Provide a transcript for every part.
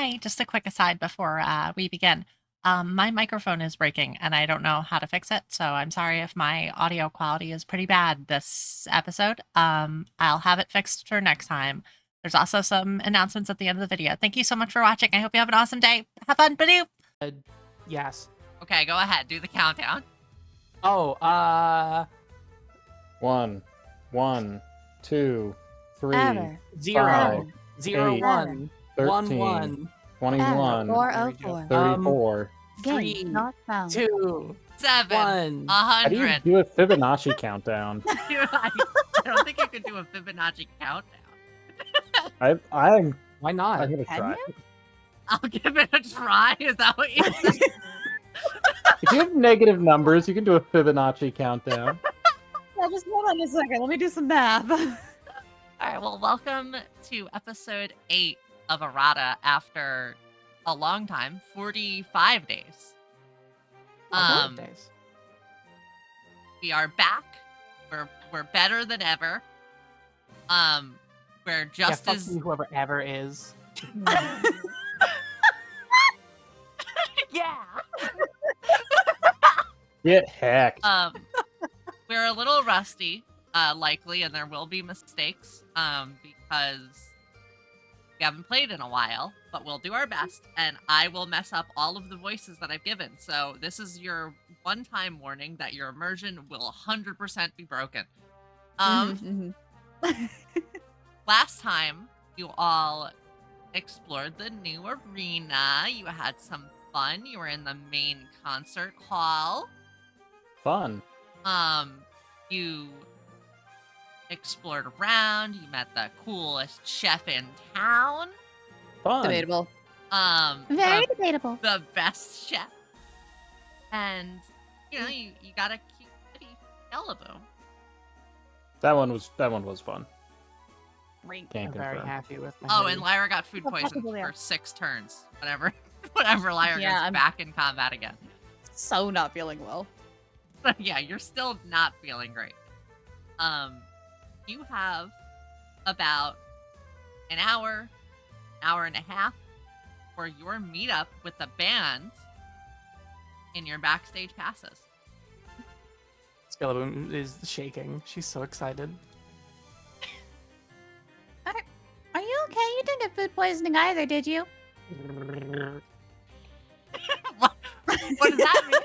Hi, just a quick aside before we begin. My microphone is breaking and I don't know how to fix it, so I'm sorry if my audio quality is pretty bad this episode. I'll have it fixed for next time. There's also some announcements at the end of the video. Thank you so much for watching. I hope you have an awesome day. Have fun. Badoo! Yes. Okay, go ahead. Do the countdown. Oh, 1, 2, 3, Ever. 0, 0, eight, 1, 1, 1, 21, 404. 34. Three, Game not found. 2, 7, 1. How do you 100. do a Fibonacci countdown? I don't think you could do a Fibonacci countdown. I'm Why not? gonna Can try. I'll give it a try. Is that what you said? If you have negative numbers, you can do a Fibonacci countdown. Yeah, just hold on a second. Let me do some math. All right, well, welcome to episode 8 of Errata after a long time, 45 days. Days. We are back. We're better than ever. We're just fuck as you, whoever ever is. yeah. Get hacked. We're a little rusty, likely, and there will be mistakes, because we haven't played in a while, but we'll do our best, and I will mess up all of the voices that I've given. So this is your one-time warning that your immersion will 100% be broken. Last time, you all explored the new arena. You had some fun. You were in the main concert hall. Fun. You explored around. You met the coolest chef in town. Fun. Debatable. Very debatable. The best chef. And, you know, you got a cute kitty Malibu. That one was fun. Great. I'm Can't very confirm. happy with my Oh, hoodie. and Lyra got food Oh, poisoning possibly, for yeah. 6 turns. Whenever Lyra Yeah, goes I'm- back in combat again. So not feeling well. Yeah, you're still not feeling great. You have about an hour and a half for your meetup with the band in your backstage passes. Skeleton is shaking. She's so excited. Are you okay? You didn't get food poisoning either, did you? what does that mean?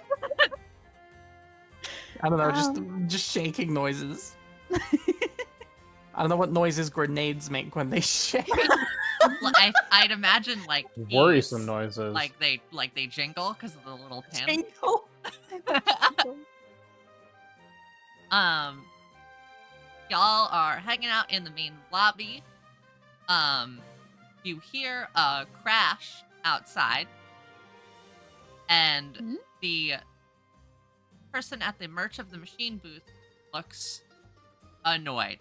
I don't know, just shaking noises. I don't know what noises grenades make when they shake. I'd imagine like Worrisome these, noises. like they jingle because of the little pin. Jingle. Y'all are hanging out in the main lobby. You hear a crash outside, and the person at the Merch of the Machine booth looks annoyed.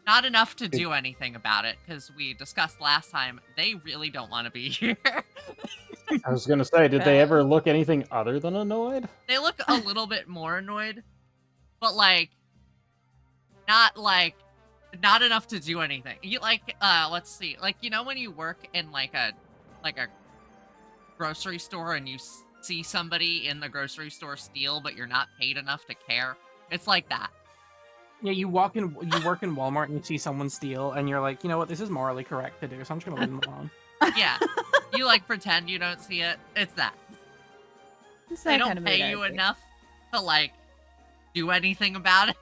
Not enough to do anything about it, because we discussed last time, they really don't want to be here. I was gonna say, did they ever look anything other than annoyed? They look a little bit more annoyed, but not enough to do anything. You let's see, you know when you work in like a grocery store and you see somebody in the grocery store steal, but you're not paid enough to care. It's like that. Yeah, you work in Walmart and you see someone steal, and you're like, you know what, this is morally correct to do, so I'm just gonna leave them alone. Yeah, you pretend you don't see it. It's that. It's They that don't kind of pay mood, I you think. enough to do anything about it.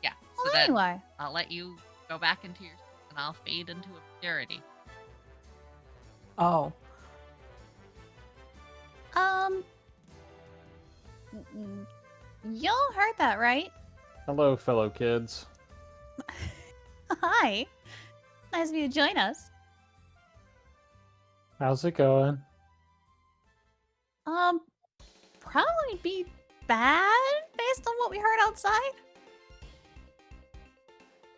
Yeah. So Well, then anyway. I'll let you go back into your and I'll fade into obscurity. Oh. Y'all heard that, right? Hello, fellow kids. Hi. Nice of you to join us. How's it going? Probably be bad based on what we heard outside.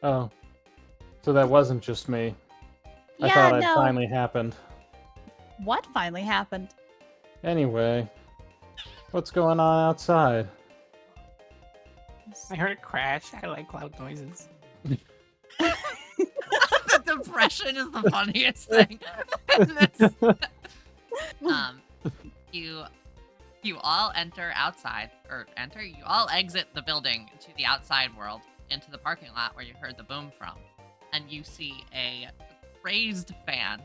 Oh. So that wasn't just me. I Yeah, thought it no. finally happened. What finally happened? Anyway, what's going on outside? I heard a crash. I like loud noises. The progression is the funniest thing. in this. Um, you all enter outside, you all exit the building to the outside world, into the parking lot where you heard the boom from, and you see a raised fan,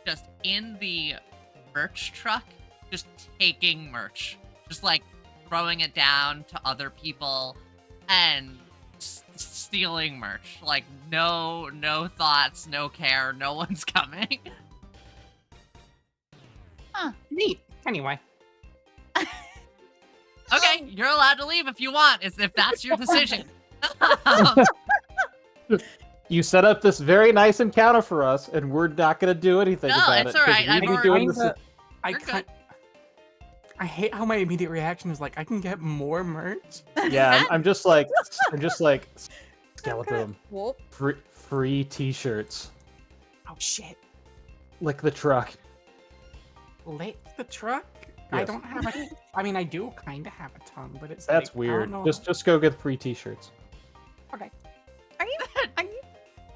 just in the merch truck, just taking merch, just like throwing it down to other people and stealing merch. Like no thoughts, no care, no one's coming. Neat. Anyway. Okay, you're allowed to leave if you want, if that's your decision. You set up this very nice encounter for us, and we're not gonna do anything No, about it's it. all right. We'd I've be already- doing this. You're good. I hate how my immediate reaction was like, I can get more merch. Yeah, I'm just like, Skeleton. Whoop. Free T-shirts. Oh shit. Lick the truck. Lick the truck? I Yes. don't have a... I mean, I do kind of have a tongue, but it's That's like, I weird. don't know. Just go get free T-shirts. Okay. Are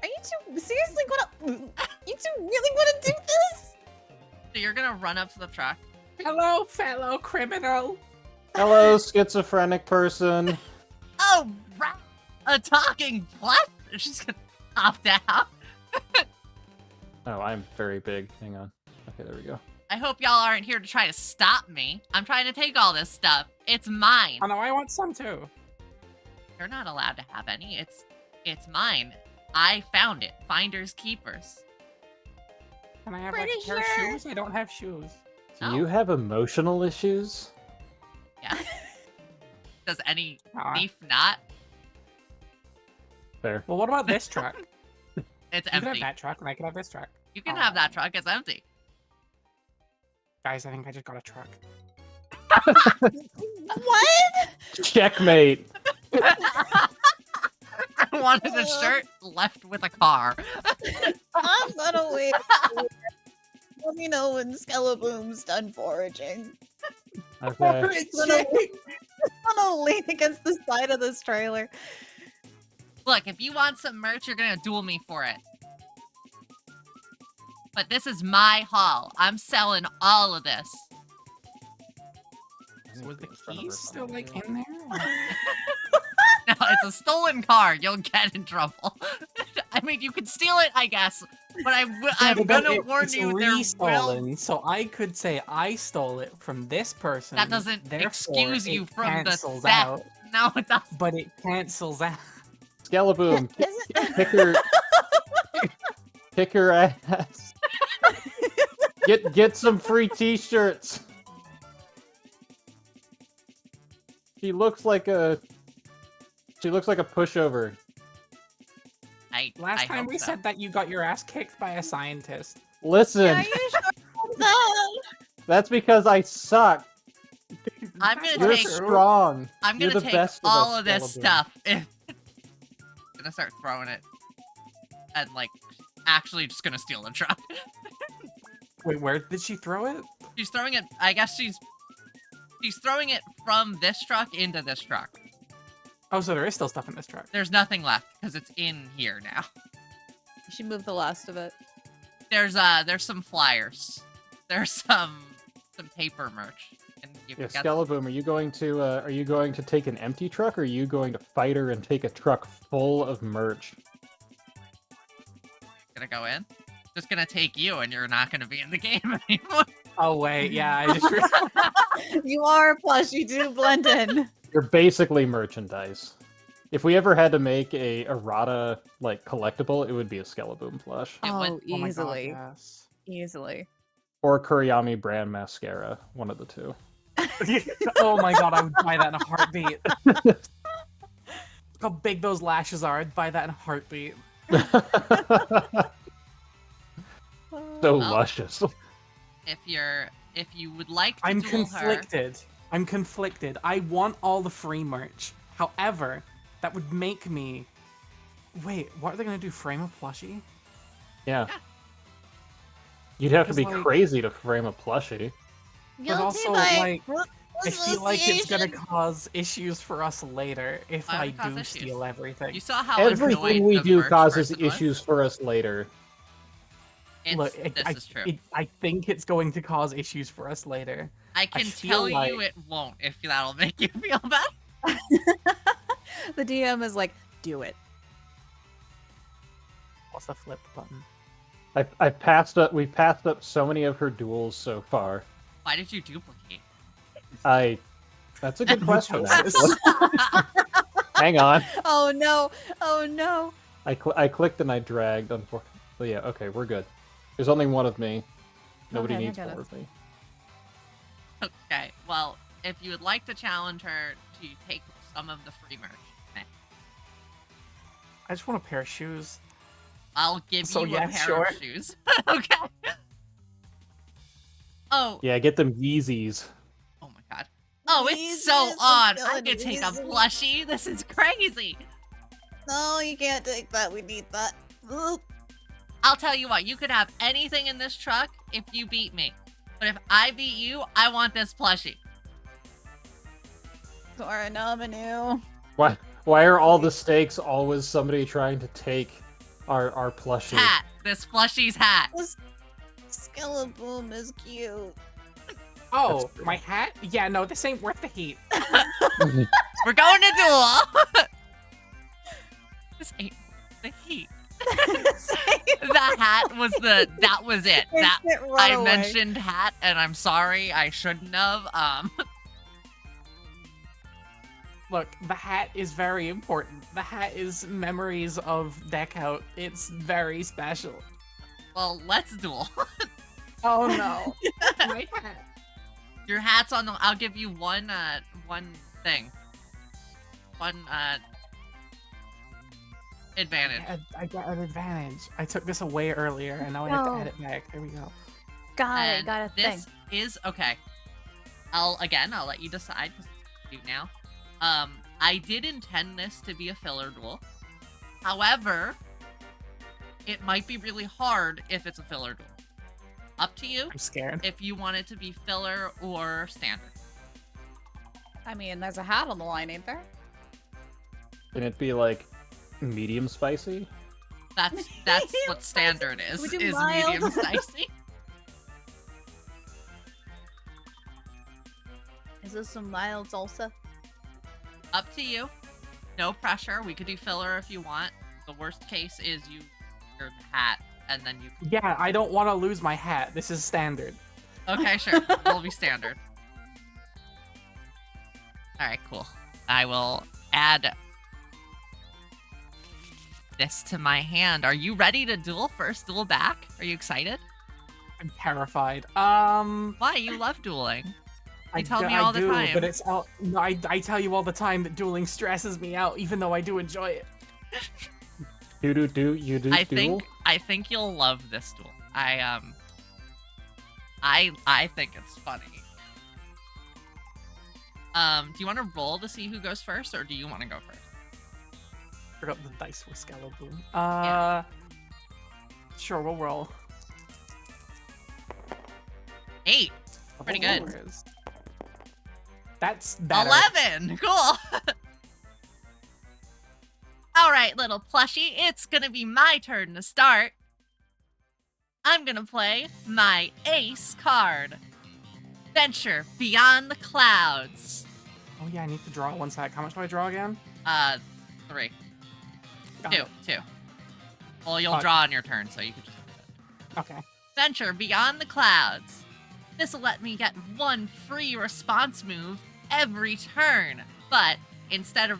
you two seriously gonna? You two really want to do this? So you're gonna run up to the truck. Hello, fellow criminal. Hello, schizophrenic person. Oh, right. A talking what? She's gonna hop down. Oh, I'm very big. Hang on. Okay, there we go. I hope y'all aren't here to try to stop me. I'm trying to take all this stuff. It's mine. Oh no, I want some too. You're not allowed to have any. It's mine. I found it. Finders keepers. Can I have Pretty like a pair of sure. shoes? I don't have shoes. Do No. you have emotional issues? Yeah. Does any Aw. thief not? Fair. Well, what about this truck? You It's can have empty. that truck, and I can have this truck. You can have that truck. It's empty. Guys, I think I just got a truck. What? Checkmate. I wanted a shirt left with a car. I'm gonna wait. Let me know when Skeleboom's done foraging. Okay. I'm gonna lean against the side of this trailer. Look, if you want some merch, you're gonna duel me for it. But this is my haul. I'm selling all of this. Was the keys still like in there? No, it's a stolen car. You'll get in trouble. I mean, you could steal it, I guess. But I'm gonna warn you, there will... stolen, so I could say I stole it from this person. That doesn't therefore excuse you it from the cancels theft. out, No, it doesn't. but it cancels out. Skeleboom. Is it- Kick her ass. Get some free T-shirts. She looks like a pushover. Last I time hope we so. said that you got your ass kicked by a scientist. Listen, Are you sure about that? that's because I suck. I'm gonna You're take- strong. I'm You're gonna the take best of all us, of this Skeleton. stuff. I'm gonna start throwing it. And, like, actually just gonna steal the truck. Wait, where did she throw it? She's throwing it, I guess she's throwing it from this truck into this truck. Oh, so there is still stuff in this truck. There's nothing left, because it's in here now. You should move the last of it. There's some flyers. There's some paper merch. And you Yeah, got- Skeleboom, are you going to take an empty truck, or are you going to fight her and take a truck full of merch? gonna go in. Just gonna take you, and you're not gonna be in the game anymore. Oh wait, yeah, I just You are a plush. You do blend in. You're basically merchandise. If we ever had to make a Errata like collectible, it would be a Skeleboom plush It would- Oh, oh my God, easily, yes. easily. or Kuriyami brand mascara, one of the two. Oh my God, I would buy that in a heartbeat. Look how big those lashes are. I'd buy that in a heartbeat. So Well, luscious. If you would like to I'm duel conflicted. I'm conflicted. I want all the free merch. However, that would make me... Wait, what are they gonna do? Frame a plushie? Yeah. You'd have to be Because, like- crazy to frame a plushie. But Guilty also, by like, I feel like it's gonna Association. cause issues for us later if Why would I it cause do issues? steal everything. You saw how Everything annoyed we the do merch causes person was? issues for us later. Look, This is true. I think it's going to cause issues for us later. I can feel tell you like- it won't if that'll make you feel better. The DM is like, do it. What's the flip button? I've passed up. We've passed up so many of her duels so far. Why did you duplicate? That's a good question. chose Actually. Hang on. Oh no! Oh no! I clicked and I dragged. Unfortunately, yeah. Okay, we're good. There's only one of me. Nobody Okay, needs thank more of me. Okay, well, if you would like to challenge her to take some of the free merch, I just want a pair of shoes. I'll give So, you yeah, a pair sure. of shoes. Okay. Oh, Yeah, get them Yeezys. oh my god. Oh, it's so Yeezys, odd. I'm I could take a feeling plushie. This is crazy. No, you can't take that. We need that. Ugh. I'll tell you what, you could have anything in this truck if you beat me. But if I beat you, I want this plushie. Sora nominee. Why are all the stakes always somebody trying to take our plushie? Hat. This plushie's hat. This Skeleton is cute. Oh, That's true. my hat? Yeah, no, this ain't worth the heat. We're going to duel. This ain't the heat. The hat was that was it. That Instant I runaway. mentioned hat, and I'm sorry, I shouldn't have. Look, the hat is very important. The hat is memories of deck out. It's very special. Well, let's duel. Oh no. My hat. Your hat's on the. I'll give you one thing. One advantage. I got an advantage. I took this away earlier, and now I have to No. add it back. There we go. Got it. And Got a thing. this is okay. I'll let you decide because it's you now. I did intend this to be a filler duel. However, it might be really hard if it's a filler duel. Up to you I'm scared. if you want it to be filler or standard. I mean, there's a hat on the line, ain't there? Can it be like medium spicy? That's Medium what standard is. We do Is mild. medium spicy. Is this some mild salsa? Up to you. No pressure. We could do filler if you want. The worst case is you wear the hat and then you. Yeah, I don't want to lose my hat. This is standard. Okay, sure. We'll be standard. All right, cool. I will add this to my hand. Are you ready to duel first? Duel back? Are you excited? I'm terrified. Why? You love dueling. You tell me all the do, time. but it's all. No, I tell you all the time that dueling stresses me out, even though I do enjoy it. You do duel? I think you'll love this duel. I think it's funny. Do you want to roll to see who goes first, or do you want to go first? Forgot the dice were skeleton. Yeah. Sure, we'll roll. 8. Pretty good. Lowers. That's better. 11. Cool. All right, little plushie. It's gonna be my turn to start. I'm gonna play my ace card. Venture beyond the clouds. Oh yeah, I need to draw one sec. How much do I draw again? 3. Got 2. it. 2. Well, you'll Okay. draw on your turn, so you can just do it. Okay. Venture beyond the clouds. This will let me get one free response move every turn, but instead of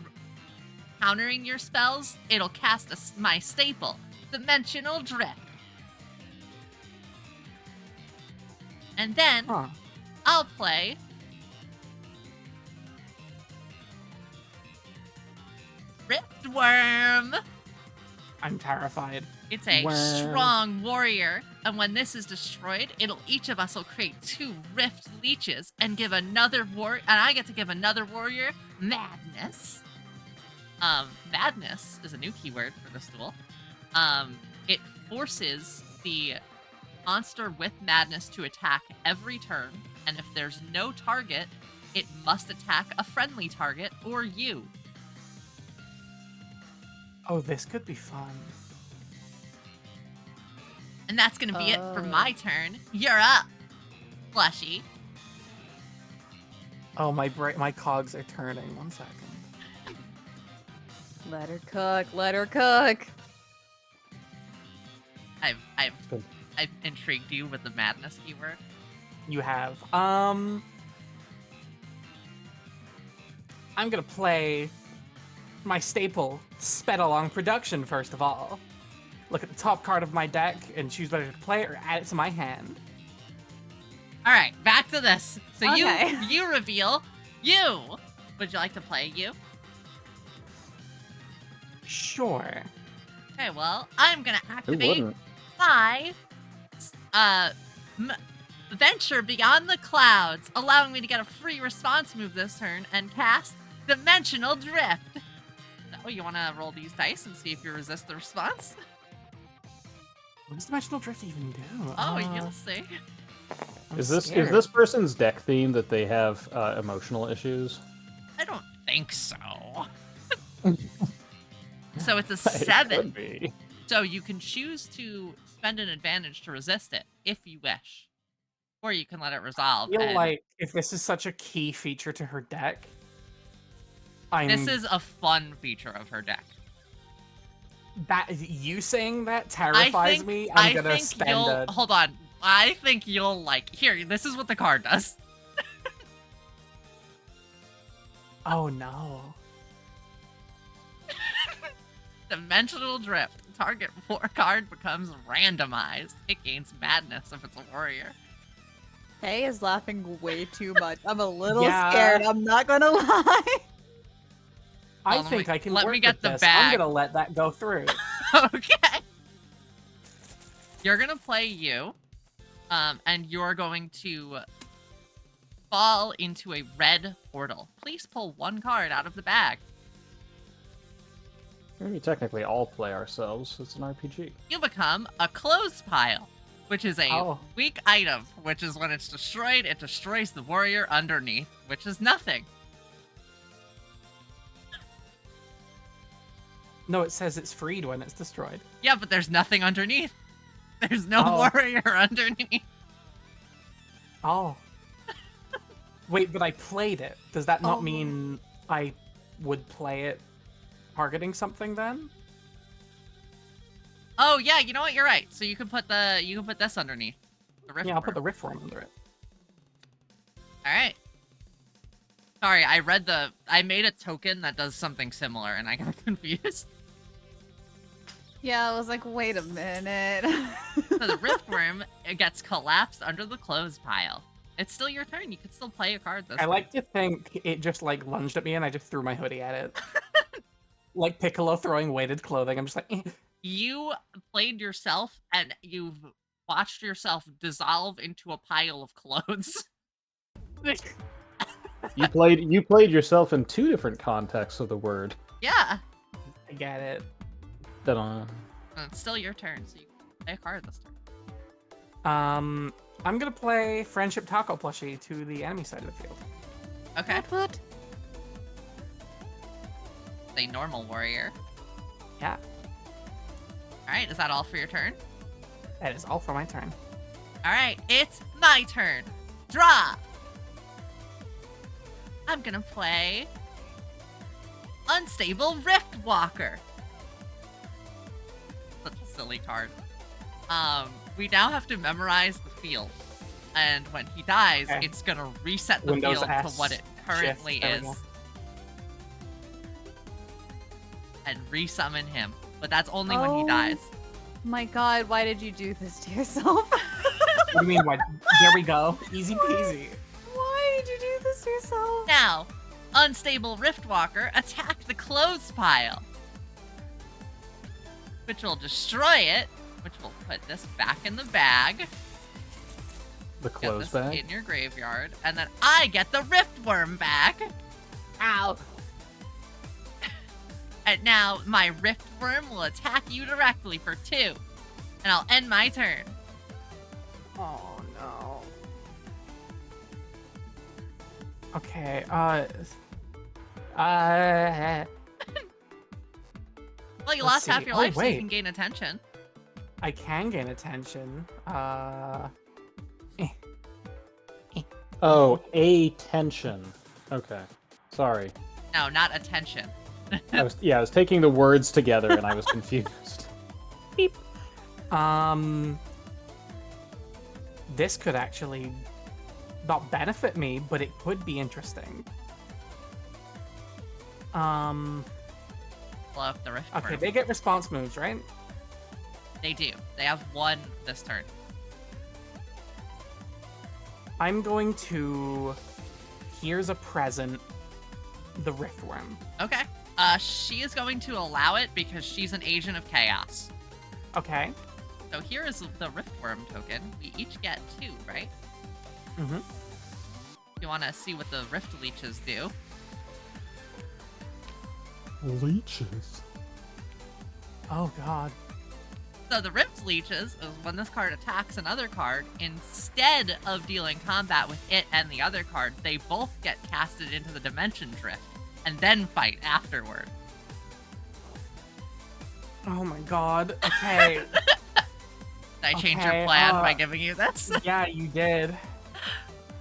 countering your spells, it'll cast my staple, Dimensional Drift. And then Huh. I'll play Riftworm. I'm terrified. It's a Wow. strong warrior, and when this is destroyed, each of us will create 2 rift leeches and give another and I get to give another warrior madness. Madness is a new keyword for this duel. It forces the monster with madness to attack every turn, and if there's no target, It must attack a friendly target or you. Oh, this could be fun. And that's going to be it for my turn. You're up, Plushy. Oh, my cogs are turning. 1 second. Let her cook. Let her cook. I've intrigued you with the madness keyword. You have. I'm gonna play my staple, sped along production first of all. Look at the top card of my deck and choose whether to play it or add it to my hand. All right, back to this. So Okay. you reveal you. Would you like to play you? Sure. Okay, well, I'm gonna Who activate wouldn't? my venture beyond the clouds, allowing me to get a free response move this turn and cast Dimensional Drift. So you want to roll these dice and see if you resist the response? What does Dimensional Drift even do? Oh, you'll see. I'm Is scared. this person's deck theme that they have emotional issues? I don't think so. So it's a It 7. could be. So you can choose to spend an advantage to resist it if you wish, or you can let it resolve. I feel and like if this is such a key feature to her deck, this is a fun feature of her deck. that you saying that terrifies me. I'm gonna spend a... Hold on. I think you'll like. Here, this is what the card does. Oh no. Dimensional Drift. Target war card becomes randomized. It gains madness if it's a warrior. Kay is laughing way too much. I'm a little Yeah. scared. I'm not gonna lie. I Hold on, think I can let work me get with the this. bag. I'm gonna let that go through. Okay. You're gonna play you, and you're going to fall into a red portal. Please pull 1 card out of the bag. We technically all play ourselves. It's an RPG. You become a clothes pile, which is a Oh. weak item, which is when it's destroyed, it destroys the warrior underneath, which is nothing. No, it says it's freed when it's destroyed. Yeah, but there's nothing underneath. There's no Oh. warrior underneath. Oh. Wait, but I played it. Does that not Oh. mean I would play it targeting something then? Oh yeah, you know what? You're right. So you can put this underneath. The rift Yeah, I'll put worm. the rift worm under it. All right. Sorry, I made a token that does something similar, and I got confused. Yeah, I was like, wait a minute. So the riftworm, it gets collapsed under the clothes pile. It's still your turn. You could still play a card this I turn. like to think it just like lunged at me and I just threw my hoodie at it. Like Piccolo throwing weighted clothing. I'm just like, eh. You played yourself, and you've watched yourself dissolve into a pile of clothes. You played yourself in 2 different contexts of the word. Yeah. I get it. Ta-da. And it's still your turn, so you can play a card this turn. I'm gonna play Friendship Taco plushie to the enemy side of the field. Okay. What? A normal warrior. Yeah, Alright, is that all for your turn? that is all for my turn. Alright, it's my turn. Draw! I'm gonna play Unstable Rift Walker. Such a silly card. We now have to memorize the field. And when he dies, Okay. it's gonna reset the Windows field to S what it currently shift, there we is. go. And resummon him. But that's only when he dies. My god, why did you do this to yourself? What do you mean? What? There we go. Easy peasy. Why did you do this to yourself? Now, Unstable Riftwalker, attack the clothes pile. Which will destroy it. Which will put this back in the bag. The Get clothes this bag. in your graveyard. And then I get the Riftworm back. Ow. And now my Riftworm will attack you directly for 2. And I'll end my turn. Oh no. Okay. Well, you Let's lost half see. your Oh, life, so you wait. can gain attention. I can gain attention. Oh, attention. Okay. Sorry. No, not attention. I was taking the words together and I was confused. This could actually not benefit me, but it could be interesting. Blow up the rift. Okay, Worm. they get response moves, right? They do. They have one this turn. I'm going to... Here's a present. The Riftworm. Okay. She is going to allow it because she's an agent of chaos. Okay. So here is the Riftworm token. We each get 2, right? Mm-hmm. You want to see what the Rift Leeches do? Leeches? Oh, God. So the Rift Leeches is when this card attacks another card, instead of dealing combat with it and the other card, they both get casted into the Dimension Drift, and then fight afterward. Oh, my God. Okay. Did I change your Okay, plan by giving you this? Yeah, you did.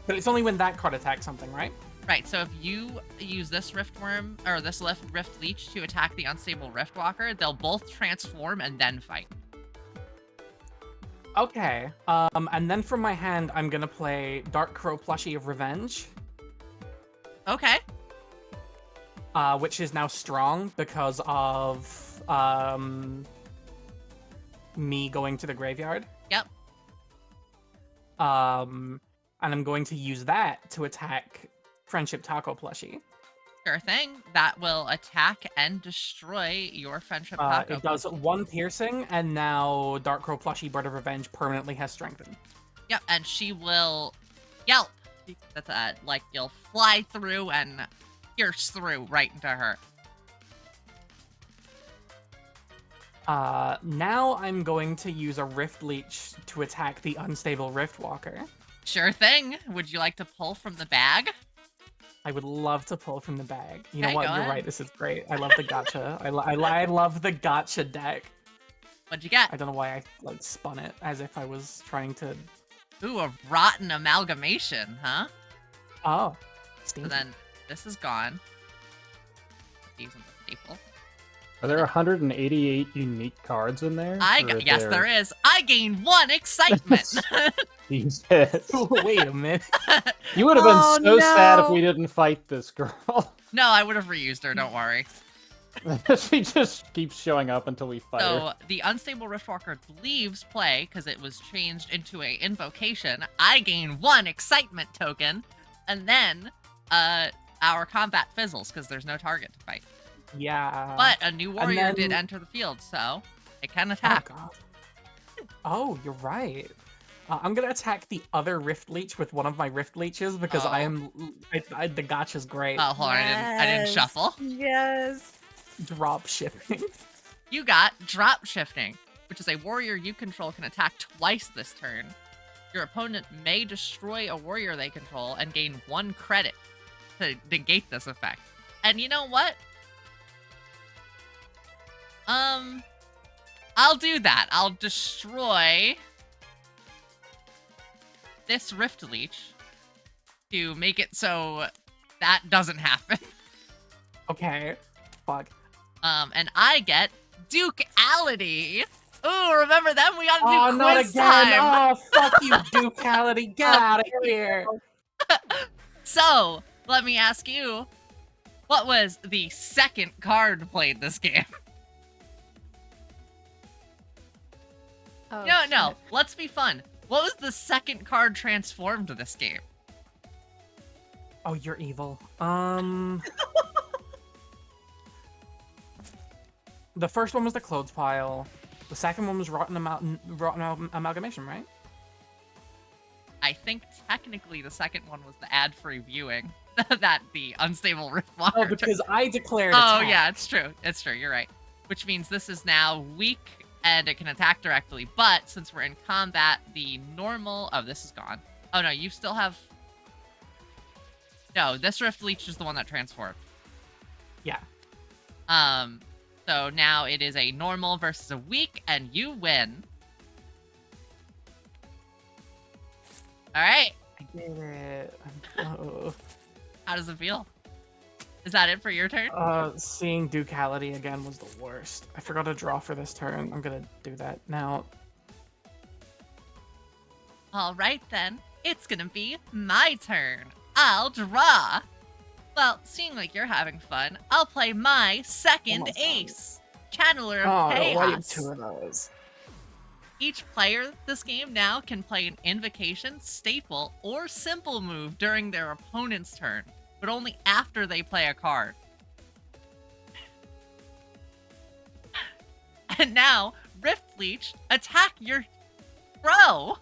But it's only when that card attacks something, right? Right, so if you use this Riftworm, or this Rift Leech to attack the Unstable Riftwalker, they'll both transform and then fight. Okay. And then from my hand, I'm gonna play Dark Crow Plushie of Revenge, Okay. which is now strong because of me going to the graveyard. Yep. And I'm going to use that to attack Friendship Taco Plushie. Sure thing. That will attack and destroy your Friendship Taco. It does 1 piercing, and now Dark Crow Plushie Bird of Revenge permanently has strengthened. Yep, and she will yelp. That's like you'll fly through and pierce through right into her. Now I'm going to use a Rift Leech to attack the Unstable Riftwalker. Sure thing. Would you like to pull from the bag? I would love to pull from the bag. You know Okay, what? go You're ahead. right. This is great. I love the gotcha. I love the gotcha deck. What'd you get? I don't know why I like spun it as if I was trying to. Ooh, a rotten amalgamation, huh? Oh, So stinky. then this is gone. Put these in the staple. Are there 188 unique cards in there? Yes, there is. I gain 1 excitement. Jesus. Wait a minute. You would have been Oh, so sad if no. we didn't fight this girl. No, I would have reused her. Don't worry. She just keeps showing up until we fight So her. the Unstable Riftwalker leaves play because it was changed into a invocation. I gain 1 excitement token, and then our combat fizzles because there's no target to fight. Yeah. But a new warrior did then- enter the field, so it can Oh, attack. God. Oh, you're right. I'm gonna attack the other Rift Leech with one of my Rift Leeches because Oh. the gotcha's great. Oh, hold on, I didn't shuffle. Yes. Drop shipping. You got drop shifting, which is a warrior you control can attack twice this turn. Your opponent may destroy a warrior they control and gain 1 credit to negate this effect. And you know what? I'll do that. I'll destroy this Rift Leech to make it so that doesn't happen. Okay. Fuck. And I get Dukeality. Ooh, remember them? We gotta do Oh, not quiz again! time. Oh, fuck you, Dukeality! Get out of here! So, let me ask you, what was the second card played this game? Oh, No, let's be fun. What was the second card transformed this game? Oh, you're evil. The first one was the clothes pile. The second one was rotten amalgamation, right? I think technically the second one was the ad-free viewing that the Unstable Riftwalker Oh, took. because I declared. Oh, attack. yeah, it's true. It's true. You're right. Which means this is now weak and it can attack directly. But since we're in combat, the normal... Oh, this is gone. Oh, no, you still have... No, this Rift Leech is the one that transformed. Yeah. So now it is a normal versus a weak, and you win. All right. I did it. Oh. How does it feel? Is that it for your turn? Seeing Ducality again was the worst. I forgot to draw for this turn. I'm gonna do that now. All right, then. It's gonna be my turn. I'll draw. Well, seeing like you're having fun, I'll play my second God. ace, Channeler of Oh, why you have Chaos. 2 of those? Each player this game now can play an invocation, staple, or simple move during their opponent's turn, but only after they play a card. And now, Rift Leech, attack your crow.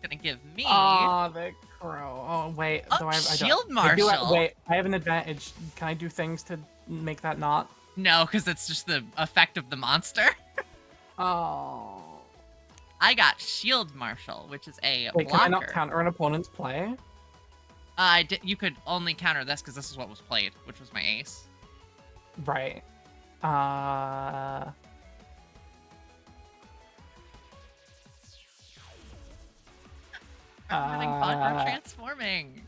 Gonna give me Oh, the crow. Oh, wait. Oh, do I Shield don't. I do Marshal. wait, I have an advantage. Can I do things to make that not? no, because it's just the effect of the monster. Oh. I got Shield Marshal, which is a Wait, blocker. can I not counter an opponent's play? You could only counter this because this is what was played, which was my ace. Right. I'm having fun. We're transforming.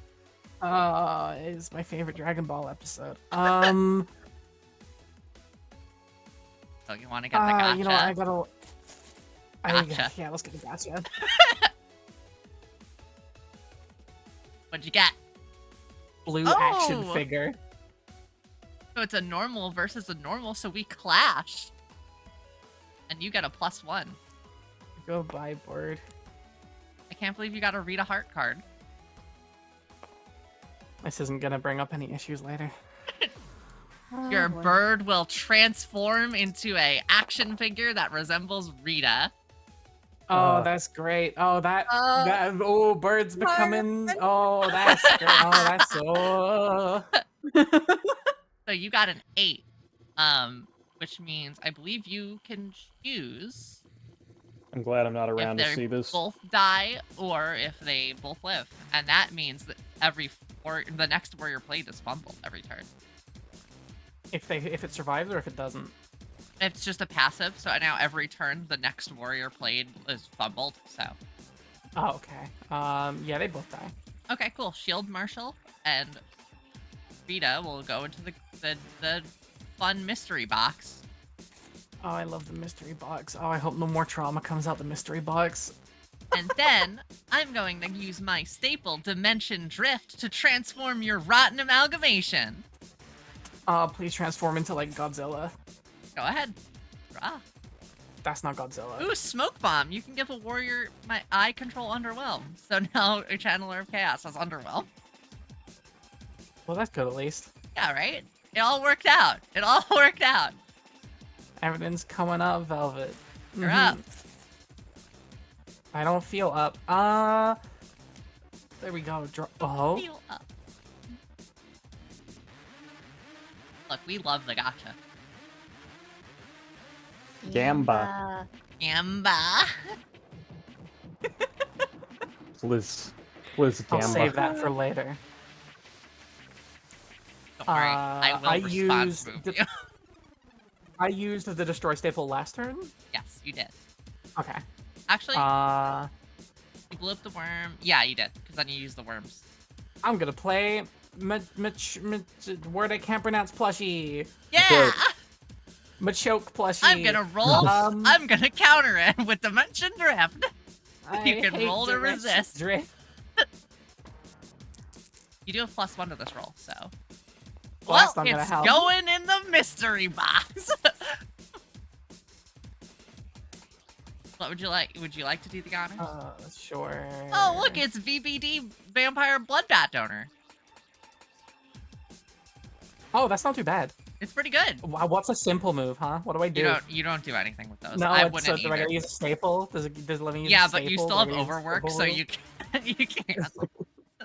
It's my favorite Dragon Ball episode. So you want to get the gotcha? You know, I gotta. Gotcha. Yeah, let's get the gotcha. What'd you get? Blue Oh! action figure. So it's a normal versus a normal, so we clash. And you get a +1. Go buy board. I can't believe you got a Read a Heart card. This isn't gonna bring up any issues later. Your boy. bird will transform into a action figure that resembles Rita. Oh, that's great. Oh, that birds becoming. Marvin. Oh, that's great. Oh, that's so. So you got an 8, which means I believe you can choose I'm glad I'm not if around to they see this. both die or if they both live, and that means that the next warrior played is fumbled every turn. If it survives or if it doesn't. It's just a passive, so now every turn the next warrior played is fumbled. So Oh, okay. Yeah, they both die. okay, cool. Shield Marshal and Rita will go into the fun mystery box. Oh, I love the mystery box. Oh, I hope no more trauma comes out the mystery box. And then I'm going to use my staple Dimension Drift to transform your rotten amalgamation. Please transform into like Godzilla. Go ahead. Draw. That's not Godzilla. Ooh, Smoke Bomb. You can give a warrior I control Underwhelm. So now a Channeler of Chaos has Underwhelm. Well, that's good at least. Yeah, right? It all worked out. It all worked out. Everything's coming up, Velvet. You're up. I don't feel up. There we go. Oh. Feel up. Look, we love the gotcha. Gamba. Gamba. Liz I'll Gamba. save that for later. Don't worry, I will I response used move the- you. I used the destroy staple last turn. Yes, you did. Okay. Actually, Uh, you blew up the worm. Yeah, you did, because then you used the worms. I'm gonna play word I can't pronounce plushie. Yeah! Machoke plushie. I'm gonna roll. Um, I'm gonna counter it with Dimension Drift. I you can hate roll to Dimension resist. Drift. You do have +1 to this roll, so. Well, that's not gonna it's help. going in the mystery box. What would you like? Would you like to do the honors? Sure. Oh, look, it's VBD Vampire Bloodbat Donor. Oh, that's not too bad. It's pretty good. What's a simple move, huh? What do I do? You don't do anything with those. No, I it's wouldn't do I either. gotta use a staple? Does it let me use Yeah, a but you staple? still have Do I use a overwork, staple so rule? you can't. You can't.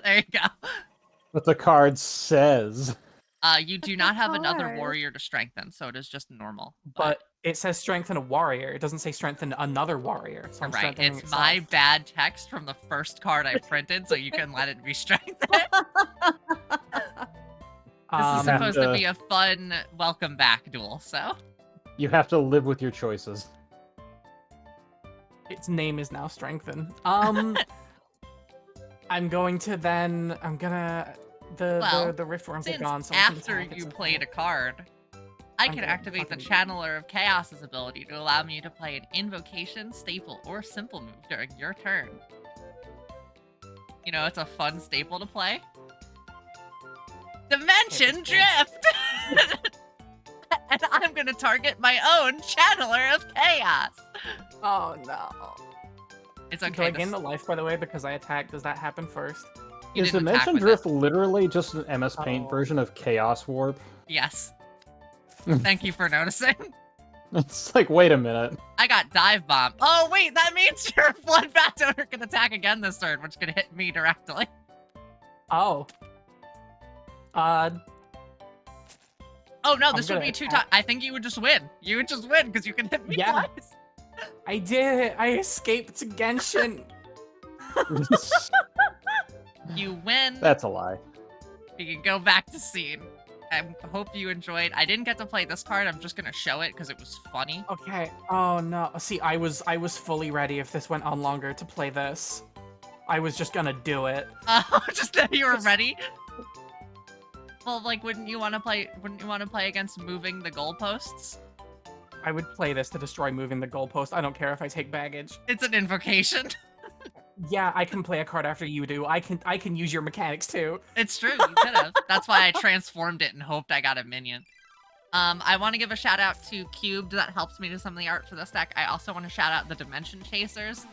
There you go. What the card says. You do not have another hard. warrior to strengthen, so it is just normal. But It says strengthen a warrior. It doesn't say strengthen another warrior. So I'm Right, strengthening it's itself. my bad text from the first card I printed, so you can let it be strengthened. This is Um, supposed to to- be a fun welcome back duel, so. You have to live with your choices. its name is now strengthen. I'm going to then. I'm gonna. Well, The rift worms are Since gone, so I can after attack you its played a attack. card, I I'm can gonna activate the fucking- Channeler of Chaos's ability to allow me to play an invocation, staple, or simple move during your turn. You know, it's a fun staple to play. Dimension Drift! And I'm gonna target my own Channeler of Chaos! Oh no. It's Do okay. I gain the life, by the way, because I attacked? Does that happen first? You Is didn't attack Dimension with Drift it. literally just an MS Paint Oh. version of Chaos Warp? Yes. Thank you for noticing. It's like, wait a minute. I got Dive Bomb. Oh, wait, that means your Bloodbath owner can attack again this turn, which could hit me directly. Oh. Oh, no, this would gonna be 2 attack. times. I think you would just win. You would just win because you can hit me Yeah. twice. I did it. I escaped to Genshin. You win. That's a lie. You can go back to scene. I hope you enjoyed. I didn't get to play this card. I'm just going to show it because it was funny. Okay. Oh no. See, I was fully ready if this went on longer to play this. I was just gonna do it. Just that you were ready. Well, like, wouldn't you want to play against moving the goalposts? I would play this to destroy moving the goalpost. I don't care if I take baggage. It's an invocation. Yeah, I can play a card after you do. I can use your mechanics too. It's true, you could have. That's why I transformed it and hoped I got a minion. I want to give a shout out to Cubed that helps me do some of the art for this deck. I also want to shout out the Dimension Chasers.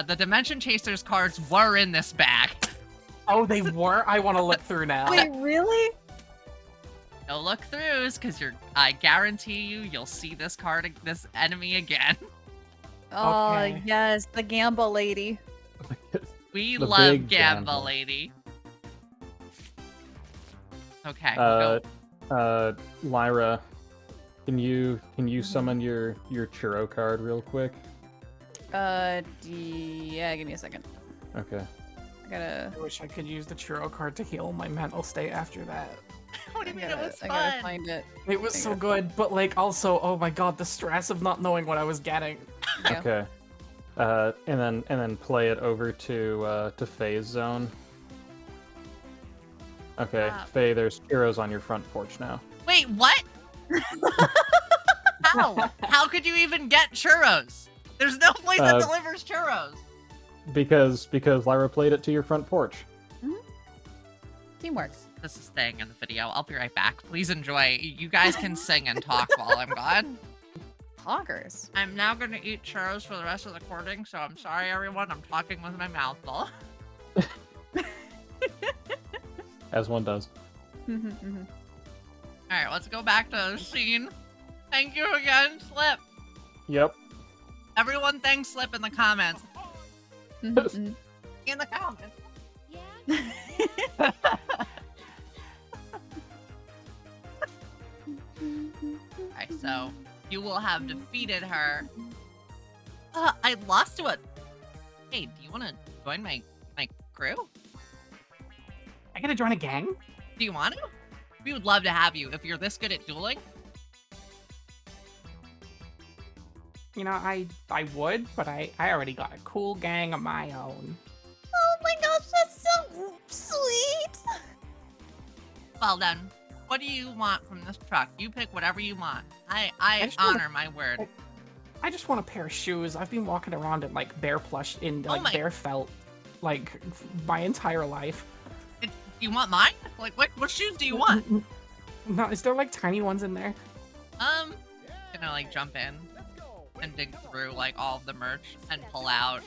The Dimension Chasers cards were in this bag. Oh, they were? I want to look through now. Wait, really? No look throughs, because I guarantee you'll see this this enemy again. Oh, Okay. yes, the Gamba lady. We The love big Gamba Gamba. Lady. Okay. go. Lyra, can you summon your churro card real quick? Yeah, give me a second. Okay. I gotta, I wish I could use the churro card to heal my mental state after that. What do I you mean it gotta, was I gotta fun? find it. It was I so gotta good, but like also, oh my god, the stress of not knowing what I was getting. Yeah. Okay. And then play it over to Faye's zone. Okay, Faye, there's heroes on your front porch now. Wait, what? How? How could you even get churros? There's no place that delivers churros. Because Lyra played it to your front porch. Teamworks. This is staying in the video. I'll be right back. Please enjoy. You guys can sing and talk while I'm gone. Talkers. I'm now going to eat churros for the rest of the recording, so I'm sorry, everyone. I'm talking with my mouth full. As one does. All right, let's go back to the scene. Thank you again, Slip. Yep. Everyone thanks Slip in the comments. In the comments. Alright, so you will have defeated her. I lost to it. Hey, do you want to join my crew? I gotta join a gang? Do you want to? We would love to have you if you're this good at dueling. You know, I would, but I already got a cool gang of my own. Oh my gosh, that's so sweet. Well then, what do you want from this truck? You pick whatever you want. I just wanna- honor my word. I just want a pair of shoes. I've been walking around in like bear plush in like my- bear felt like my entire life. Do you want mine? Like, what shoes do you want? No, is there like tiny ones in there? Gonna like jump in and dig through like all of the merch and pull out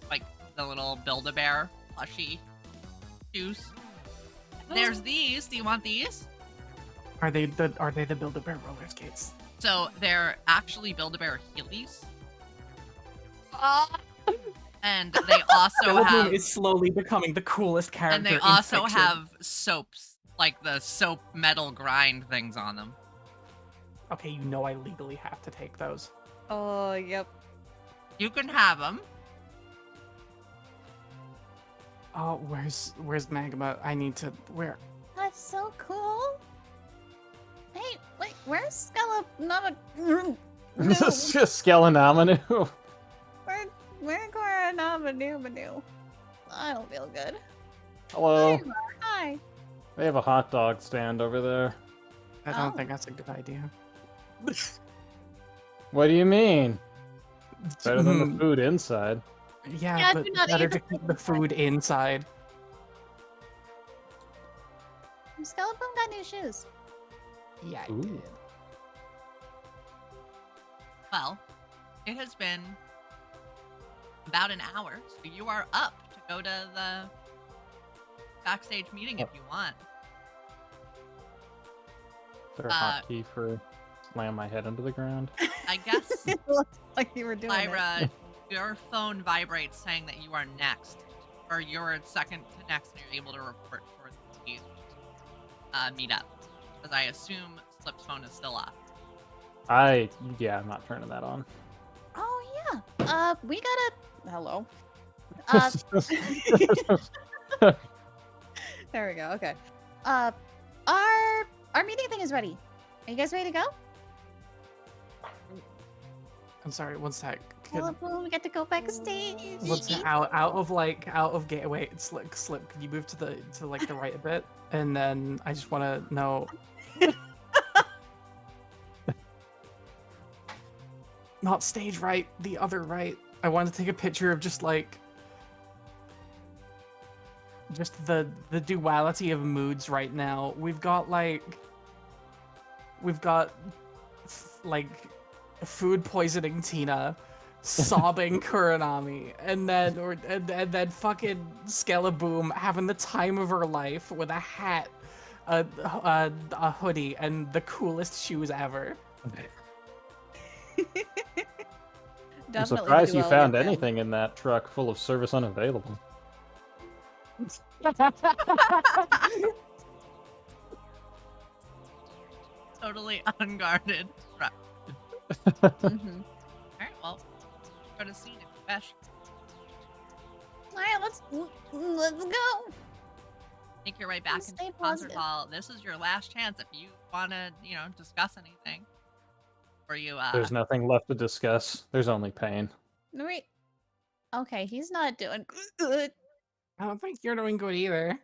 like the little Build-A-Bear plushy shoes. There's these. Do you want these? Are they the Build-A-Bear roller skates? So they're actually Build-A-Bear Heelys. And they also Philip have is slowly becoming the coolest character. and they in also fiction. have soaps, like the soap metal grind things on them. Okay, you know I legally have to take those. Oh, yep. You can have them. Oh, where's Magma? I need to where? That's so cool. Hey, wait, where's Skella? No. Skelenomanu. Where Manu? I don't feel good. Hello. Hi. They have a hot dog stand over there. I don't Oh. think that's a good idea. What do you mean? Better than the food inside. Yeah, Yeah, but do not better eat to the keep the food inside. Skeleton got new shoes. Yeah, I Ooh. did. Well, it has been about an hour, so you are up to go to the backstage meeting if you want. Is there a hotkey for slam my head into the ground? I guess, It looked like you were doing Lyra, your phone vibrates saying that you are next, or you're second to next, and you're able to report for the meetup. Because I assume Slip's phone is still off. Yeah, I'm not turning that on. Oh yeah. We gotta. Hello. There we go. Okay. Our meeting thing is ready. Are you guys ready to go? I'm sorry, one sec. We get to go backstage. What's out of game? Wait, slip. Could you move to the right a bit? And then I just want to know. Not stage right, the other right. I want to take a picture of just the duality of moods right now. We've got food poisoning Tina, sobbing Kuranami, and then fucking Skeleboom having the time of her life with a hat, a hoodie, and the coolest shoes ever. I'm surprised you found anything in that truck full of service unavailable. Totally unguarded. Right. Mm-hmm. Alright, well, go to scene if you wish. All right, let's go. Make your way back into Stay the concert positive. hall. This is your last chance if you want to, discuss anything. Or you, There's nothing left to discuss. There's only pain. No, wait. Okay, he's not doing good. I don't think you're doing good either.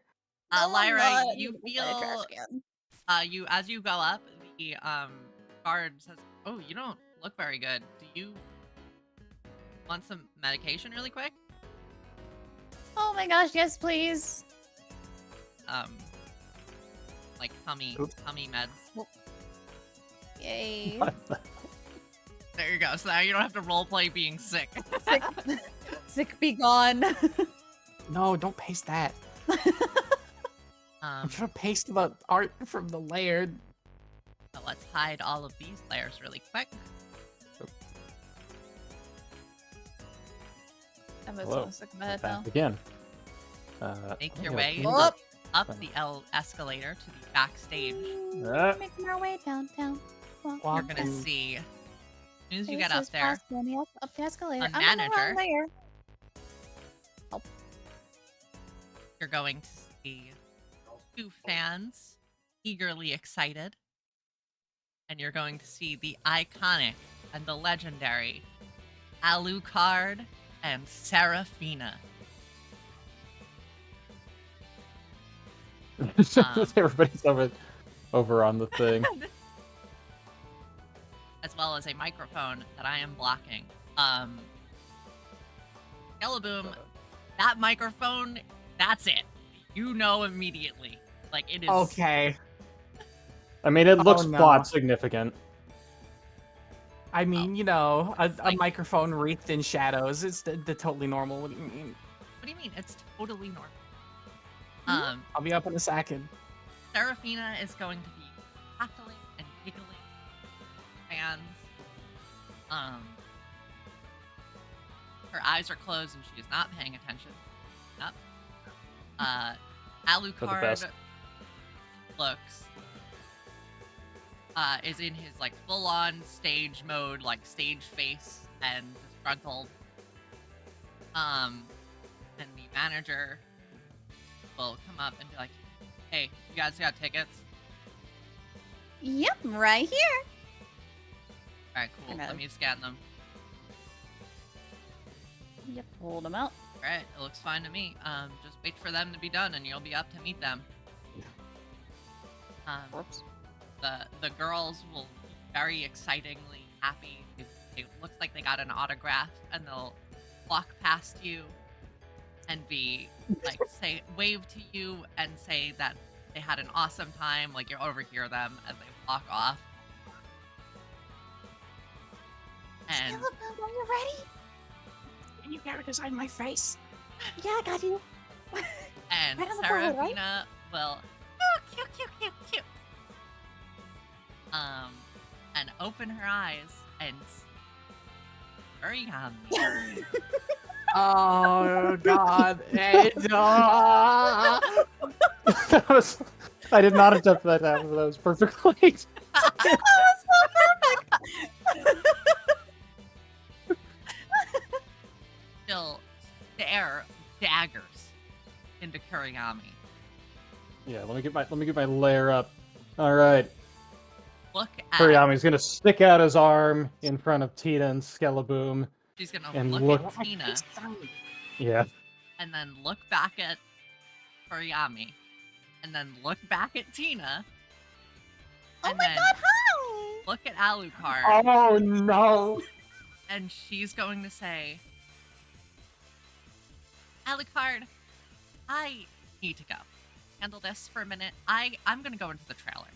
No, I'm Lyra, not. you I'm gonna trash feel, can. as you go up, the, guard says, "Oh, you don't look very good. Do you want some medication really quick?" Oh my gosh, yes, please. Like tummy meds. Yay. There you go. So now you don't have to roleplay being sick. Sick be gone. No, don't paste that. I'm trying to paste the art from the layer. So let's hide all of these layers really quick. I'm Hello. so sick of my head now. Back again. Make I'm your gonna way change Up. up the escalator to the backstage. Ah. Making our way downtown. You're gonna see, as soon as you get up there, Up the escalator. a I'm on the wrong manager. layer. you're going to see two fans eagerly excited. And you're going to see the iconic and the legendary Alucard and Seraphina. Everybody's over on the thing. As well as a microphone that I am blocking. Skeleboom, that microphone, that's it. You know immediately. Like, it is... Okay. I mean, it looks no. plot significant. I mean, you know, a Like- microphone wreathed in shadows. It's the totally normal. What do you mean? What do you mean? It's totally normal. I'll be up in a second. Seraphina is going to be cackling and giggling. Fans. Her eyes are closed and she is not paying attention. Up. For the Alucard best. looks is in his like full-on stage mode, like stage face and disgruntled. And the manager will come up and be like, "Hey, you guys got tickets? Yep, right here. All right, cool. Hello. Let me scan them. Yep, hold them out. All right, it looks fine to me. Just wait for them to be done, and you'll be up to meet them." Whoops. The girls will be very excitingly happy. It looks like they got an autograph, and they'll walk past you and be like, wave to you and say that they had an awesome time. Like, you'll overhear them as they walk off. And Skeleton, are you ready? Can you better design my face? Yeah, I got you. and Right on the forehead, right? Seraphina will cute. And open her eyes and hurry on me. Oh God! Ah! That was. I did not attempt that to happen, but that was perfectly. She'll stare daggers into Kuriyami. Yeah, let me get my layer up. All right, Look at Kuriyami's gonna stick out his arm in front of Tina and Skeleboom. She's gonna and look look- at Tina Yeah, and then look back at Kuriyami. And then look back at Tina. Oh And my then god, hi! look at Alucard. Oh no! And she's going to say, "Alucard, I need to go. Handle this for a minute. I'm gonna go into the trailer."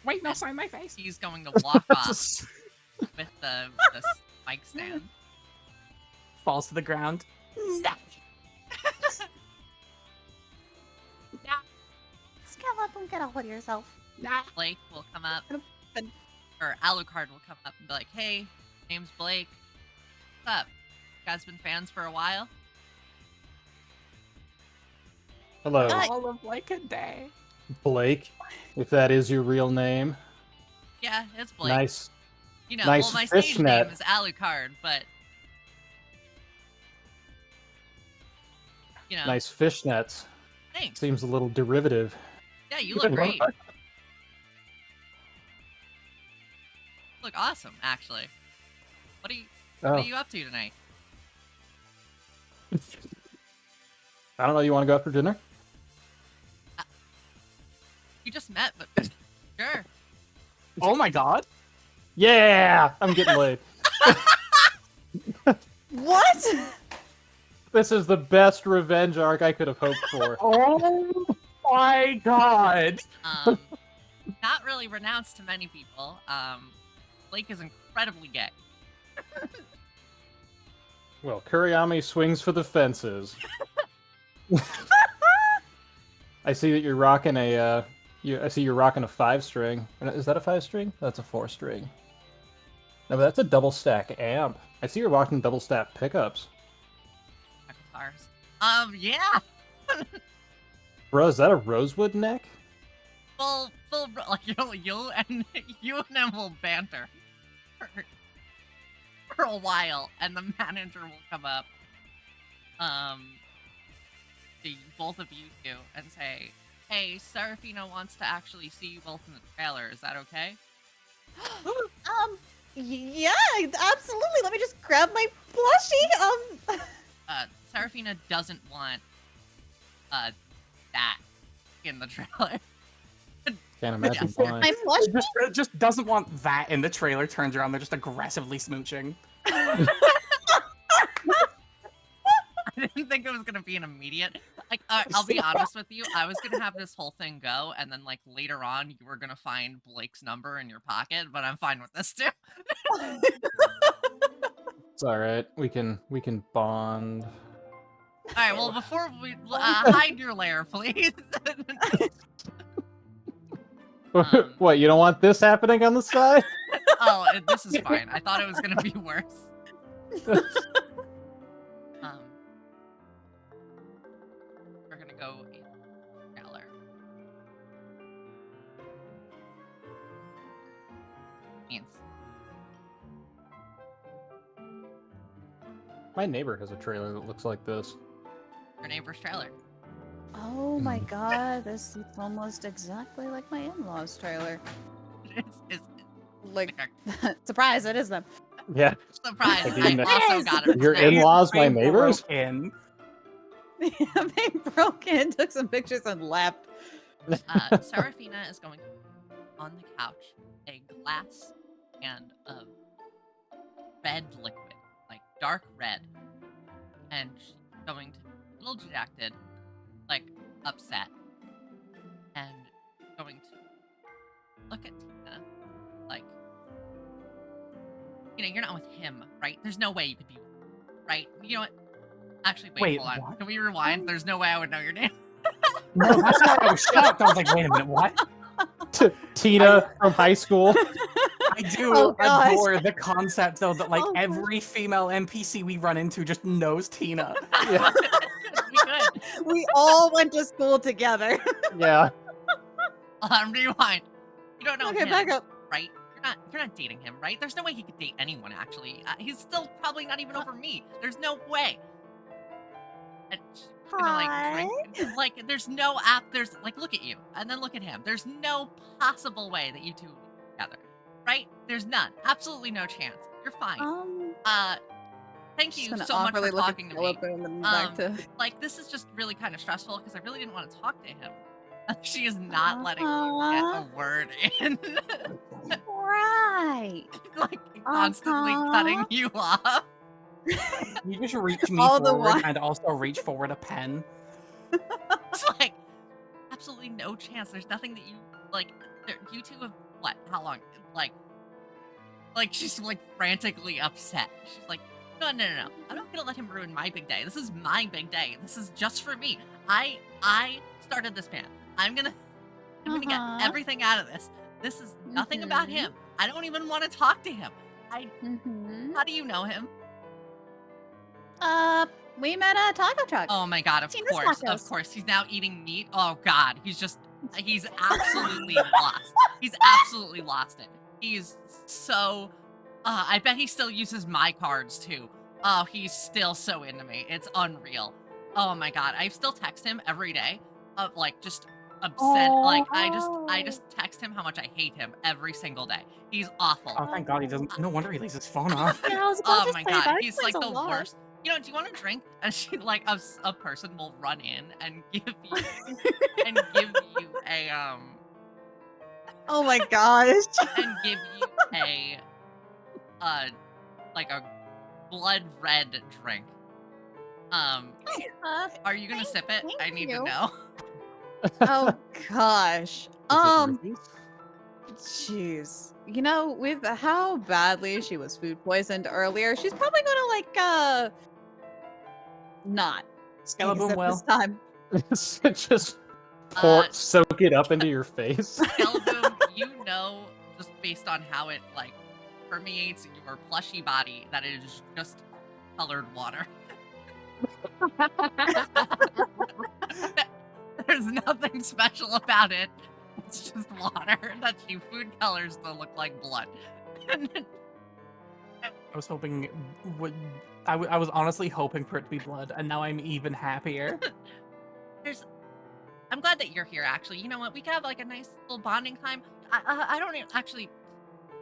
Wait, no, sign my face. He's going to walk off with the mic stand. Falls to the ground. Skeleton, get a hold of yourself. Blake will come up, And- or Alucard will come up and be like, "Hey, name's Blake. What's up? You guys been fans for a while?" hello, All of like a day. Blake, if that is your real name. "Yeah, it's Blake. Nice. You know, nice well, my stage fishnet. name is Alucard, but you know, Nice fishnets. thanks. Seems a little derivative. Yeah, you look great. Look awesome, actually. What Oh, are you up to tonight?" I don't know. You want to go out for dinner? You just met, but sure. Oh my God! Yeah, I'm getting laid. What? This is the best revenge arc I could have hoped for. Oh my God! Not really renounced to many people. Blake is incredibly gay. Well, Kuriyami swings for the fences. I see that you're rocking a. I see you're rocking a 5-string. Is that a 5-string? That's a 4-string. No, but that's a double stack amp. I see you're rocking double stack pickups. Guitars. Yeah. Bro, is that a rosewood neck? Full, like you and him will banter for a while, and the manager will come up, to both of you two and say, "Hey, Seraphina wants to actually see you both in the trailer. Is that okay?" Yeah, absolutely. Let me just grab my plushie. Seraphina doesn't want that in the trailer. Can't imagine Yes. why. My plushie? It just doesn't want that in the trailer. Turns around, they're just aggressively smooching. I didn't think it was gonna be an immediate. Like, I'll be honest with you. I was gonna have this whole thing go, and then like later on, you were gonna find Blake's number in your pocket. But I'm fine with this too. It's all right. We can bond. All right. Well, before we hide your lair, please. What? You don't want this happening on the side? Oh, this is fine. I thought it was gonna be worse. We're gonna go in color. means. My neighbor has a trailer that looks like this. Your neighbor's trailer. Oh my god, this is almost exactly like my in-laws trailer. It's Like, a surprise, it is them. Yeah. surprise. I I didn't know. also got it. Your from there. in-laws, my They neighbors? broke in. They broke in, took some pictures, and left. Seraphina is going on the couch, a glass and of red liquid, like dark red, and she's going to be a little dejected, like upset, and going to look at Tina, like, you're not with him, right? There's no way you could be with him, right? You know what? Actually, wait, Wait, hold on. what? Can we rewind? There's no way I would know your name. No, that's why I was shocked. I was like, wait a minute, what? Tina from high school. I do Oh, gosh. adore the concept, though, that like Oh, gosh. every female NPC we run into just knows Tina. Yeah. We could. We all went to school together. Yeah. Rewind. You don't know Okay, him, back up. right? You're not dating him, right? There's no way he could date anyone, actually. He's still probably not even over me. There's no way. And she's gonna, Hi. like, there's no app. There's like, look at you, and then look at him. There's no possible way that you two would be together, right? There's none. Absolutely no chance. You're fine. Thank Just you gonna so much for awkwardly look at talking to me. Philip and back to. Like, this is just really kind of stressful because I really didn't want to talk to him. She is not letting me get a word in. Right. Like, constantly cutting you off. You just reach me All the forward while. and also reach forward a pen. It's like, absolutely no chance. There's nothing that you, like, you two have, what, how long? Like, she's, like, frantically upset. She's like, no. I'm not gonna let him ruin my big day. This is my big day. This is just for me. I started this band. I'm gonna get everything out of this. This is nothing about him. I don't even want to talk to him. How do you know him? We met at Taco Truck. Oh my god, of Tina's course. tacos. Of course. He's now eating meat. Oh god, he's absolutely lost. He's absolutely lost it. He's so I bet he still uses my cards too. Oh, he's still so into me. It's unreal. Oh my god, I still text him every day of like just upset. Like I just text him how much I hate him every single day. He's awful. Oh, thank God he doesn't. No wonder he leaves his phone off. Yeah, I was about Oh to my say, god, that he's explains like a the lot. worst. You know, do you want a drink? And she like a person will run in and give you a Oh my gosh. and give you a like a blood red drink. Are you gonna sip it? I thank need you. to know. Oh gosh. Is it roofies? Jeez. You know, with how badly she was food poisoned earlier, she's probably gonna like not take a Skeleton sip well. this time. Just soak it up into your face. Skeleton, you know, just based on how it like permeates your plushy body, that it is just colored water. There's nothing special about it. It's just water that you food colors to look like blood. I was hoping I was honestly hoping for it to be blood, and now I'm even happier. I'm glad that you're here, actually. You know what? We could have like a nice little bonding time. I don't actually.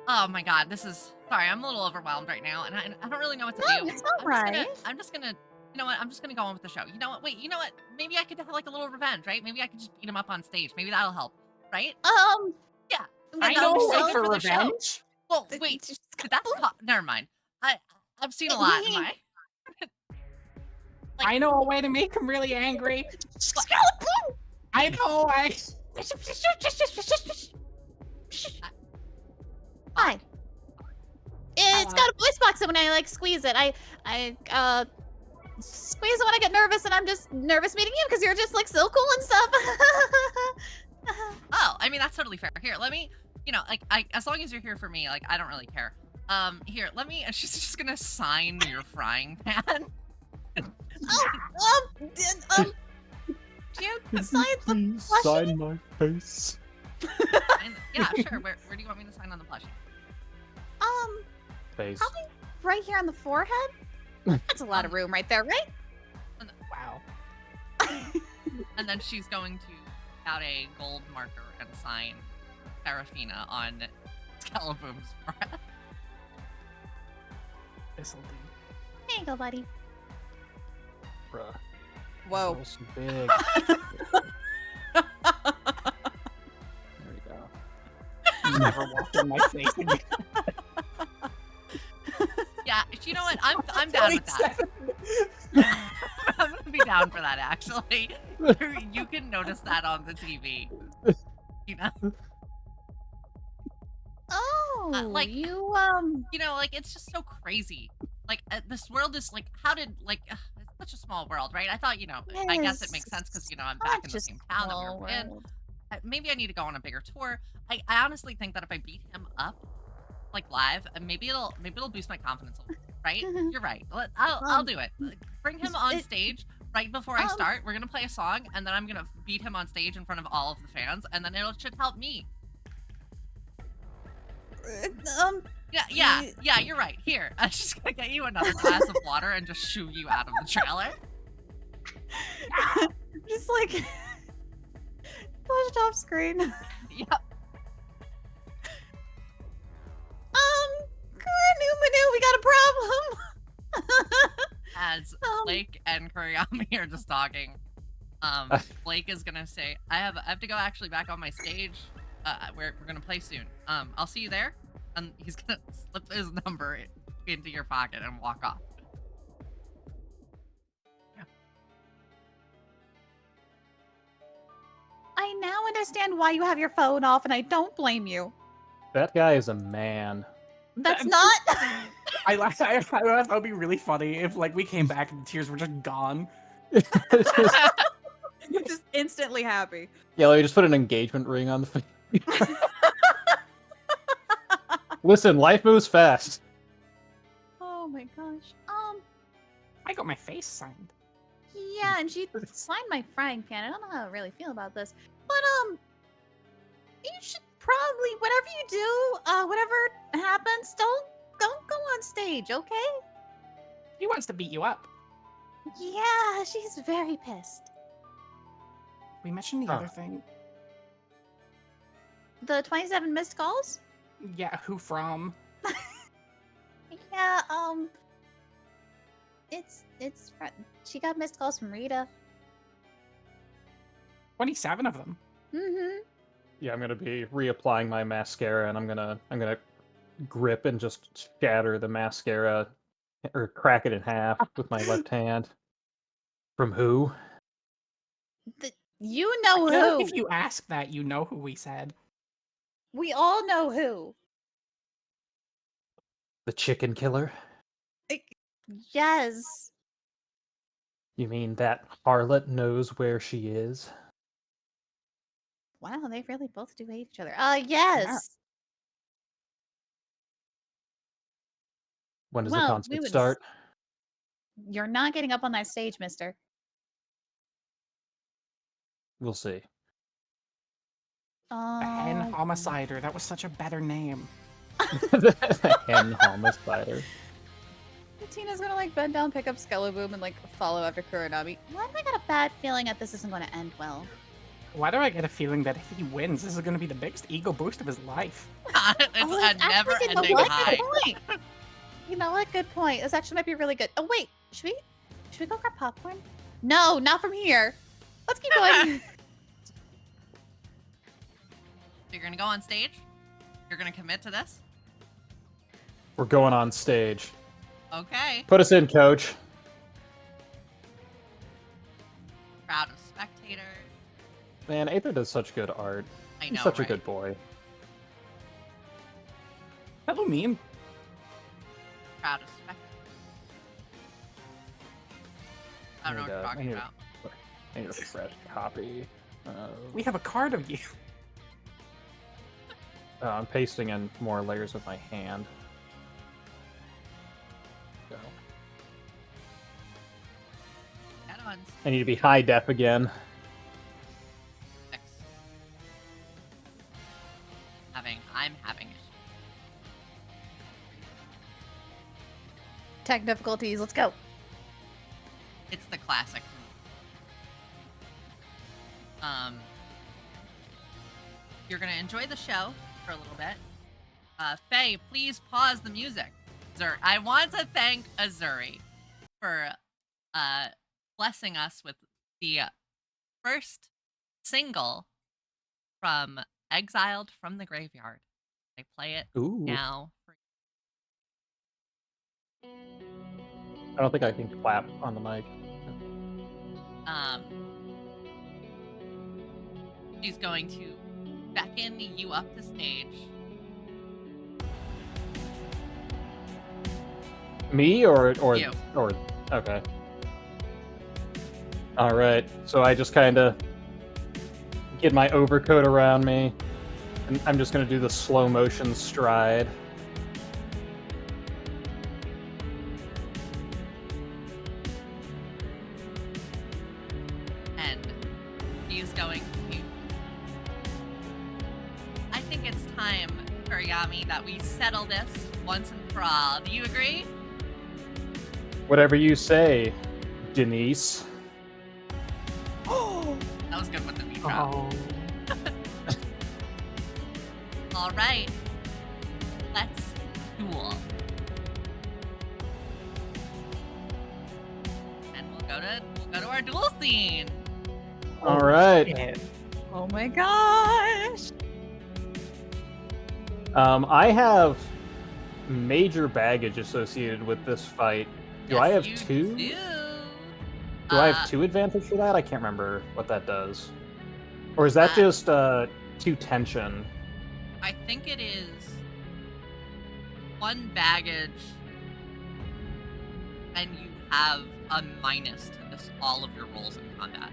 Oh my god, sorry, I'm a little overwhelmed right now, and I don't really know what to do. It's all right. I'm just gonna, you know what? I'm just gonna go on with the show. You know what? Wait, you know what? Maybe I could have like a little revenge, right? Maybe I could just beat him up on stage. Maybe that'll help, right? Yeah. I That'll know be a way so good for the show. revenge. Well, wait, never mind. I've seen a lot in my. I know a way to make him really angry. Skeleton! I know. Hi. It's got a voice box, and when I like squeeze it, I squeeze it when I get nervous, and I'm just nervous meeting you because you're just like so cool and stuff. Oh, I mean that's totally fair. Here, let me, like as long as you're here for me, like I don't really care. Here, let me. She's just gonna sign your frying pan. Do you sign the Please plushie? sign my face. Yeah, sure. Where do you want me to sign on the plushie? Face. Probably right here on the forehead. That's a lot of room right there, right? Wow. And then she's going to out a gold marker and sign Seraphina on Skeleboom's forehead. This'll do. There you go, buddy. Bruh. Whoa. That was so big. There we go. Never walk in my face again. Yeah, you know what? I'm down with that. I'm gonna be down for that actually. You can notice that on the TV. You know? Oh, like- you You know, like it's just so crazy. Like this world is like, how did like it's such a small world, right? I thought, you know, I guess it makes sense because you know I'm back in the same town that we were in. Maybe I need to go on a bigger tour. I honestly think that if I beat him up, like live, maybe it'll boost my confidence a little, right? You're right. I'll do it. Bring him on stage right before I start. We're gonna play a song, and then I'm gonna beat him on stage in front of all of the fans, and then it should help me. Yeah, you're right. Here, I'm just gonna get you another glass of water and just shoo you out of the trailer. just like pushed off screen. Yep. Manu, we got a problem. As Blake and Kuriyami are just talking, Blake is gonna say, I have to go actually back on my stage. We're gonna play soon. I'll see you there. And he's gonna slip his number into your pocket and walk off. I now understand why you have your phone off, and I don't blame you. That guy is a man. That's not. I thought it would be really funny if like we came back and the tears were just gone. It's just- Just instantly happy. yeah, let me just put an engagement ring on the face. Listen, life moves fast. Oh my gosh. I got my face signed. Yeah, and she signed my frying pan. I don't know how I really feel about this, but you should probably, whatever you do, whatever happens, don't go on stage, okay? He wants to beat you up. Yeah, she's very pissed. We mentioned the Huh. other thing. The 27 missed calls? Yeah, who from? Yeah, she got missed calls from Rita. 27 of them. Mm-hmm. Yeah, I'm gonna be reapplying my mascara, and I'm gonna grip and just shatter the mascara, or crack it in half with my left hand. From who? You know I feel who. like if you ask that, you know who we said. We all know who. The chicken killer? Yes. You mean that harlot knows where she is? Wow, they really both do hate each other. Yes. When does Well, the we concert would- start? You're not getting up on that stage, mister. We'll see. The Hen Oh, Homicider. That was such a better name. The hen homicider. Tina's gonna like bend down, pick up Skeleboom, and like follow after Kuronami. Why do I got a bad feeling that this isn't gonna end well? Why do I get a feeling that if he wins, this is going to be the biggest ego boost of his life? It's Oh, a actually, never-ending you know what? high. Good point. You know what? Good point. This actually might be really good. Oh wait, should we go grab popcorn? No, not from here. Let's keep going. You're gonna go on stage? You're gonna commit to this? We're going on stage. Okay. Put us in, coach. Crowd of spectators. Man, Aether does such good art. I He's know, such a right? good boy. Hello, meme. Crowd of spectators. I don't know what you're talking about. I need a fresh copy. We have a card of you. I'm pasting in more layers with my hand. So, That one's I need to be high def again. six. I'm having it. tech difficulties. Let's go. It's the classic. You're gonna enjoy the show for a little bit. Faye, please pause the music. I want to thank Azuri for blessing us with the first single from Exiled from the Graveyard. I play it Ooh. now. I don't think I can clap on the mic. She's going to beckon you up to stage. Me or You. okay. All right. So I just kind of get my overcoat around me, and I'm just gonna do the slow motion stride. And she's going to. I think it's time, Kuriyami, that we settle this once and for all. Do you agree? Whatever you say, Denise. That was good with the beat drop. Oh. All right, let's duel. And we'll go to our duel scene. All right. Shit. Oh my gosh. I have major baggage associated with this fight. Do I Yes, have you two? Do. Do I have 2 advantage for that? I can't remember what that does. Or is that just 2 tension? I think it is 1 baggage, and you have a minus to this all of your rolls in combat.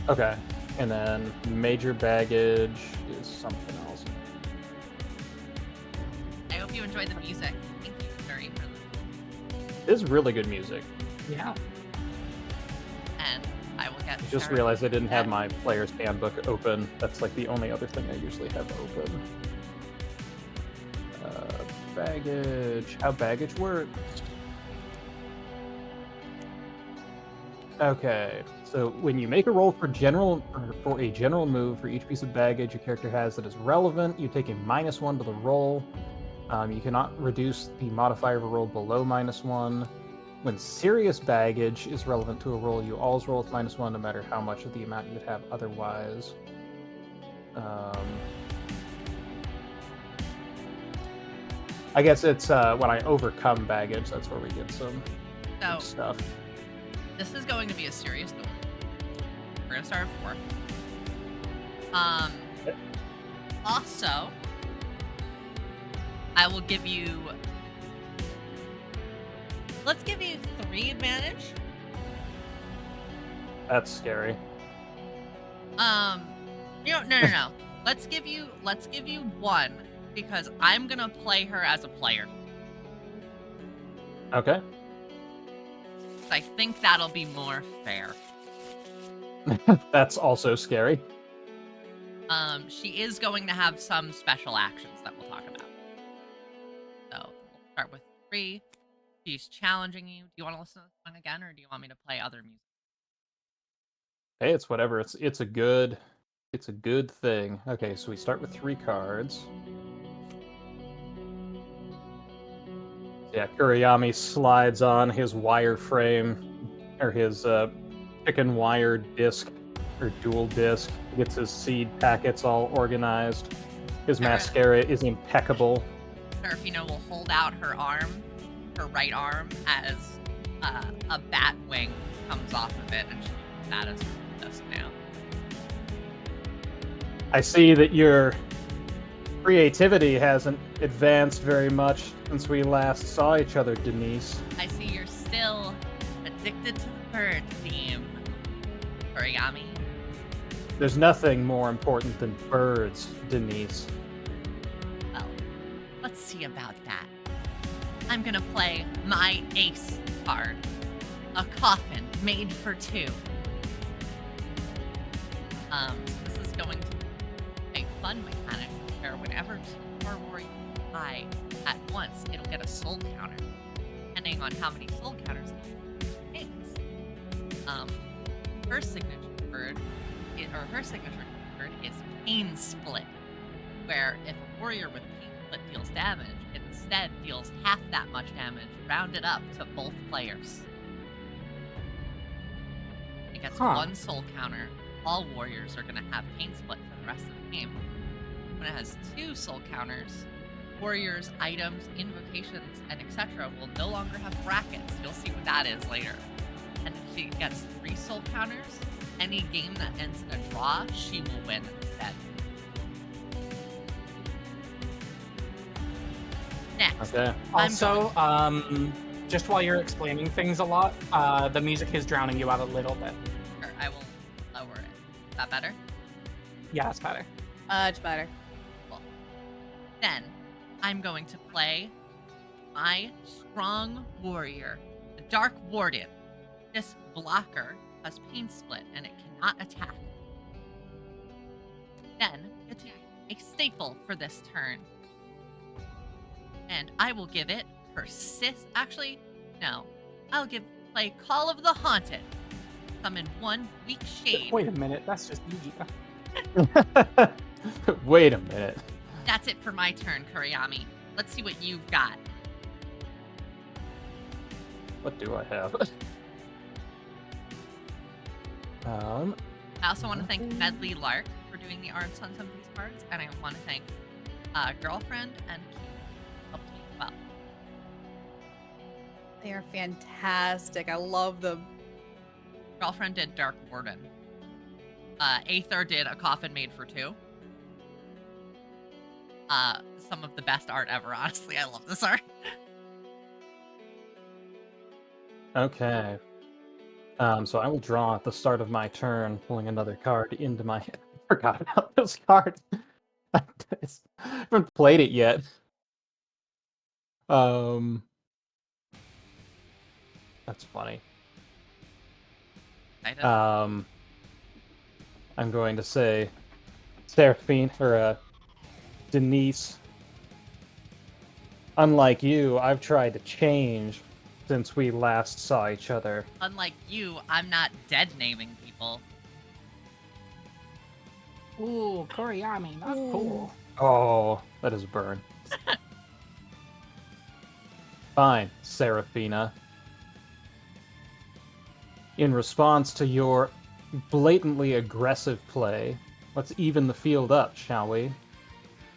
Okay. And then major baggage is something else. I hope you enjoy the music. Thank you, Suri, for It is really good music. Yeah. and I will get. I just Sarah realized I didn't have back. my player's handbook open. That's like the only other thing I usually have open. Baggage. How baggage works. Okay, so when you make a roll for a general move for each piece of baggage your character has that is relevant, you take a -1 to the roll. You cannot reduce the modifier of a roll below -1. When serious baggage is relevant to a roll, you always roll with -1 no matter how much of the amount you would have otherwise. I guess it's when I overcome baggage, that's where we get some So stuff. this is going to be a serious duel. We're gonna start at 4. Also, I will give you. Let's give you 3 advantage. That's scary. No. Let's give you 1 because I'm gonna play her as a player. Okay. I think that'll be more fair. That's also scary. She is going to have some special actions that we'll talk about. So we'll start with 3. She's challenging you. Do you want to listen to this one again, or do you want me to play other music? Hey, it's whatever. It's a good thing. Okay, so we start with 3 cards. Yeah, Kuriyami slides on his wireframe, or his chicken wire disc, or dual disc. Gets his seed packets all organized. His mascara is impeccable. Seraphina will hold out her right arm, as a bat wing comes off of it, and that is this now. I see that your creativity hasn't advanced very much since we last saw each other, Denise. I see you're still addicted to the bird theme, Origami. There's nothing more important than birds, Denise. Well, let's see about that. I'm gonna play my ace card. A coffin made for 2. This is going to be a fun mechanic where whenever 2 or more die at once, it'll get a soul counter. And depending on how many soul counters he takes. Her signature word, her signature word is Pain Split, where if a warrior with Pain Split deals damage, it instead deals half that much damage, rounded up to both players. It gets one soul counter. All warriors are going to have Pain Split for the rest of the game. When it has 2 soul counters, warriors, items, invocations, and etc. will no longer have brackets. You'll see what that is later. And if she gets 3 soul counters, any game that ends in a draw, she will win instead. Next. Okay. Also, just while you're explaining things a lot, the music is drowning you out a little bit. Sure, I will lower it. Is that better? Yeah, it's better. Much better. Cool. Then, I'm going to play my strong warrior, the Dark Warden. This blocker has Pain Split and it cannot attack. Then, it's a staple for this turn. And I will give it Persist. Actually, no. I'll play Call of the Haunted. Summon 1 weak shade. Wait a minute, that's just Yugi. Wait a minute. That's it for my turn, Kuriyami. Let's see what you've got. What do I have? I also want to thank Medley Lark for doing the arts on some of these cards, and I want to thank Girlfriend and Q helped me as well. They are fantastic. I love them. Girlfriend did Dark Warden. Aether did A Coffin Made for 2. Some of the best art ever, honestly. I love this art. Okay. So I will draw at the start of my turn, pulling another card into my... I forgot about this card. I haven't played it yet. That's funny. I'm going to say Seraphina, or Denise. Unlike you, I've tried to change since we last saw each other. Unlike you, I'm not dead naming people. Ooh, Kuriyami, not cool. Oh, that is a burn. Fine, Seraphina. In response to your blatantly aggressive play, let's even the field up, shall we?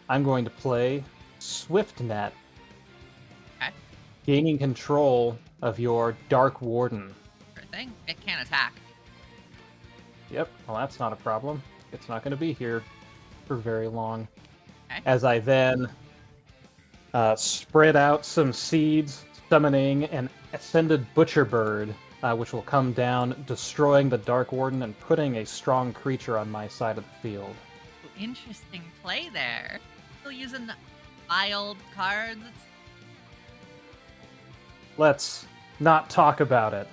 I'm going to play SwiftNet. Okay. Gaining control of your Dark Warden. Sure thing. It can't attack. Yep, well that's not a problem. It's not going to be here for very long. Okay. As I then spread out some seeds, summoning an Ascended Butcher Bird, which will come down, destroying the Dark Warden and putting a strong creature on my side of the field. Interesting play there. Still using the wild cards. Let's not talk about it.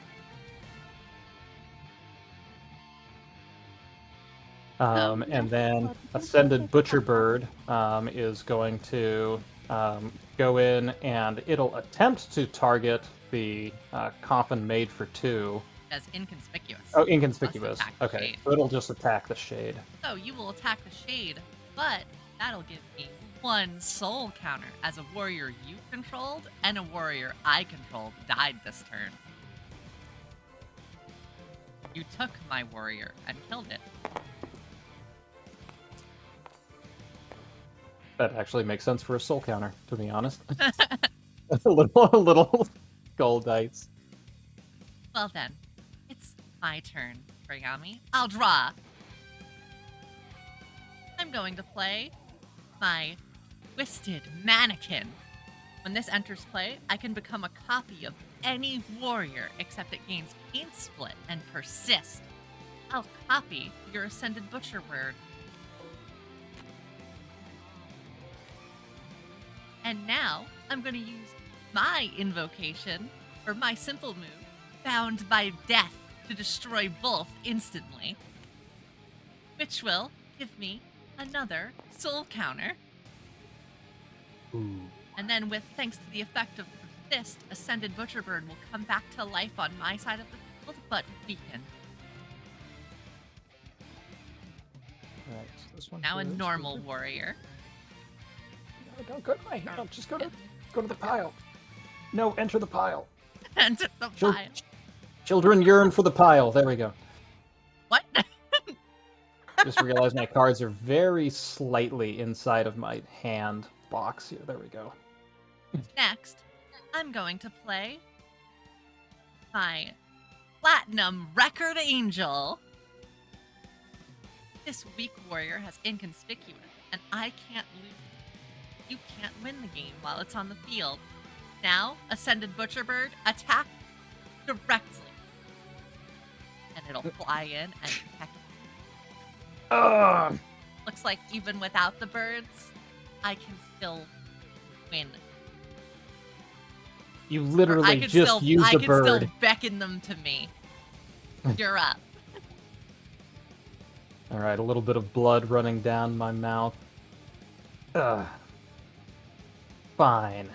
And then Ascended Butcher Bird is going to go in, and it'll attempt to target the Coffin Made for 2. As inconspicuous. Oh, inconspicuous. Plus attack the Okay, shade. so it'll just attack the shade. So you will attack the shade, but that'll give me 1 soul counter as a warrior you controlled and a warrior I controlled died this turn. You took my warrior and killed it. That actually makes sense for a soul counter, to be honest. a little gold dice. Well then, it's my turn, Kuriyami. I'll draw. I'm going to play my Twisted Mannequin. When this enters play, I can become a copy of any warrior, except it gains Pain Split and Persist. I'll copy your Ascended Butcher Bird. And now, I'm going to use my invocation, or my simple move, Bound by Death, to destroy both instantly. Which will give me another soul counter. Ooh. And then with thanks to the effect of fist, Ascended Butcherbird will come back to life on my side of the field, but weaken. Alright, so this one Now a here is normal good. warrior. No, don't go to my hand. Just go to the pile. No, enter the pile. And the Chil- pile. Children yearn for the pile. There we go. What? Just realized my cards are very slightly inside of my hand box here. There we go. Next, I'm going to play my Platinum Record Angel. This weak warrior has inconspicuous, and I can't lose. You can't win the game while it's on the field. Now, Ascended Butcherbird, attack directly. And it'll fly in and protect. Ugh. Looks like even without the birds, I can still win. You Or literally I can just still, used I a can bird. still beckon them to me. You're up. Alright, a little bit of blood running down my mouth. Ugh. Fine.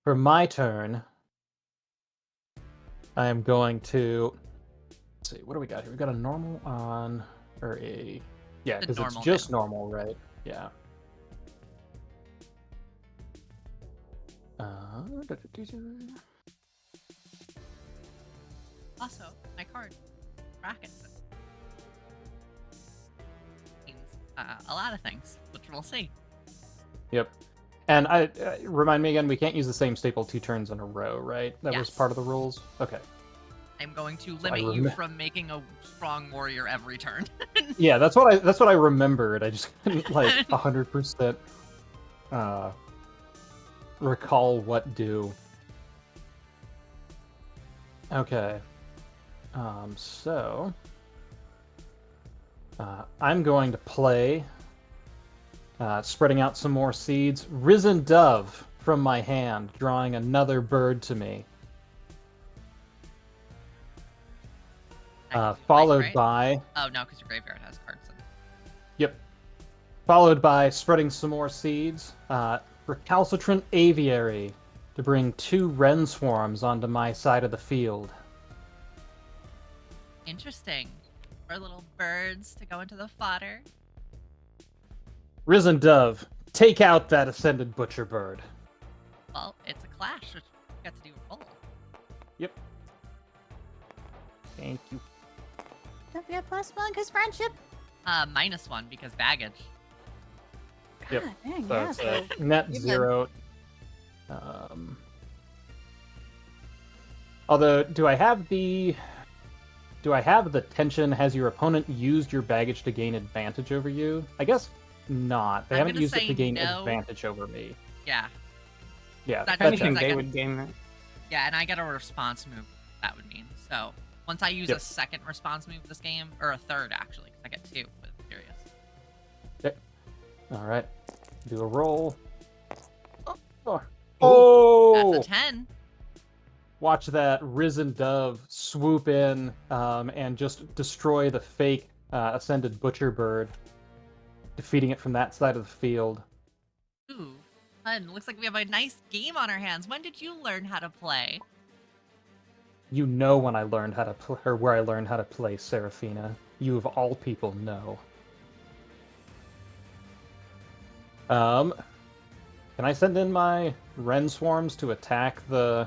For my turn, I am going to... Let's see, what do we got here? We got a normal on... Or a... Yeah, The because it's normal just now. normal, right? Yeah. Also, my card brackets it. Means a lot of things, which we'll see. Yep. And remind me again, we can't use the same staple 2 turns in a row, right? That was Yes. part of the rules? Okay. I'm going to I limit you remember- from making a strong warrior every turn. Yeah, that's what I remembered. I just couldn't, like, 100% recall what do. Okay. So... I'm going to play... spreading out some more seeds. Risen Dove from my hand, drawing another bird to me. Followed right? by... Oh, no, because your graveyard has cards in it. Yep. Followed by spreading some more seeds. Recalcitrant Aviary to bring 2 Wren Swarms onto my side of the field. Interesting. For little birds to go into the fodder. Risen Dove, take out that Ascended Butcher Bird. Well, it's a clash, which we got to do a roll. Yep. Thank you. Don't forget +1 because friendship. -1 because baggage. Yep. God dang, So yeah. it's So net even- 0. Although, do I have the tension, has your opponent used your baggage to gain advantage over you? I guess not. They I'm haven't gonna used it say to gain no. advantage over me. Yeah. Yeah, That that means checks. I they get- would gain that. Yeah, and I get a response move, that would mean. So, once I use Yep. a second response move this game, or a third actually, because I get 2 with Furious. Alright. Do a roll. Oh! That's a 10. Watch that Risen Dove swoop in and just destroy the fake Ascended Butcher Bird, defeating it from that side of the field. Ooh, fun. Looks like we have a nice game on our hands. When did you learn how to play? You know when I learned how to play, or where I learned how to play Seraphina. You of all people know. Can I send in my Wren Swarms to attack the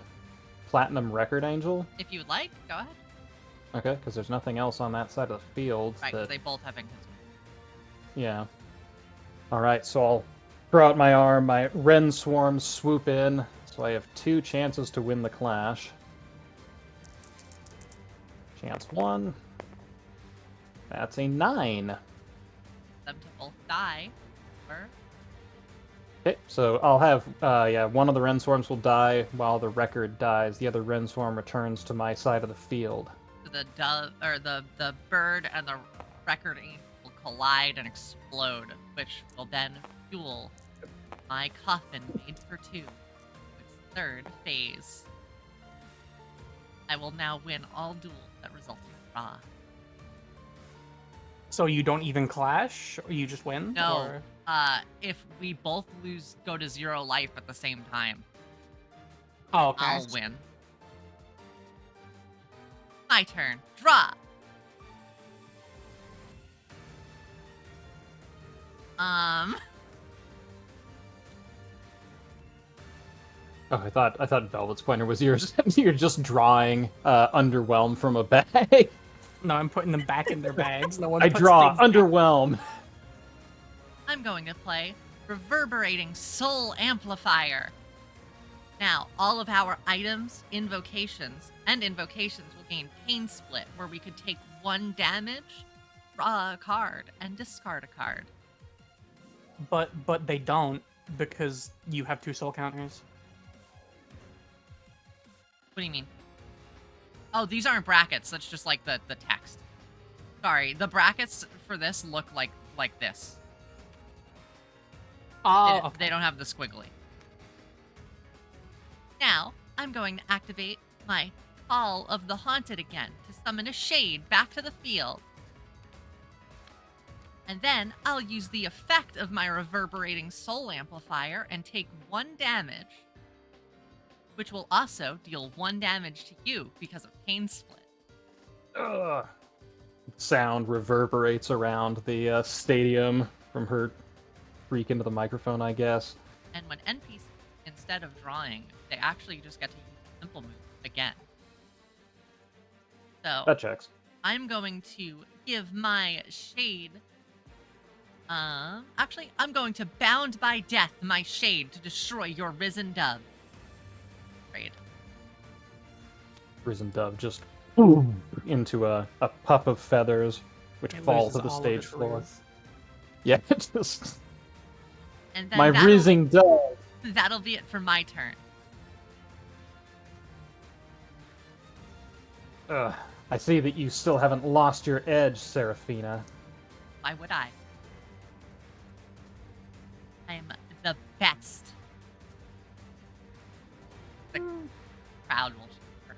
Platinum Record Angel? If you would like, go ahead. Okay, because there's nothing else on that side of the field. Right, because that... they both have inconsistent. Yeah. Alright, so I'll throw out my arm, my Wren Swarms swoop in, so I have 2 chances to win the clash. Chance 1. That's a 9. Them to both die. Or Okay, so I'll have, one of the Wren Swarms will die while the record dies. The other Wren Swarm returns to my side of the field. the dove or the bird and the record angel will collide and explode, which will then fuel my coffin made for 2. Its 3rd phase. I will now win all duels that result in draw. So you don't even clash, or you just win? No. Or... if we both go to 0 life at the same time, Oh, okay. I'll win. My turn. Draw. Oh, I thought Velvet's pointer was yours. You're just drawing underwhelm from a bag. No, I'm putting them back in their bags. No one I puts draw things back. underwhelm. I'm going to play Reverberating Soul Amplifier. Now, all of our items, invocations will gain Pain Split, where we could take 1 damage, draw a card, and discard a card. But they don't, because you have 2 soul counters. What do you mean? Oh, these aren't brackets. That's just like the text. Sorry, the brackets for this look like this. Oh, okay. They don't have the squiggly. Now, I'm going to activate my Call of the Haunted again to summon a shade back to the field. And then I'll use the effect of my Reverberating Soul Amplifier and take 1 damage, which will also deal 1 damage to you because of Pain Split. Ugh. Sound reverberates around the stadium from her freak into the microphone, I guess. And when NPCs, instead of drawing, they actually just get to use the simple move again. So That checks. I'm going to give my shade. Actually, I'm going to bound by death my shade to destroy your risen dove. Great. Risen Dove just boom into a puff of feathers, which It fall loses to the all of stage its floor. riz. Yeah, it just And then my rising dove. that'll be it for my turn. Ugh. I see that you still haven't lost your edge, Seraphina. Why would I? I'm the best. The crowd will cheer.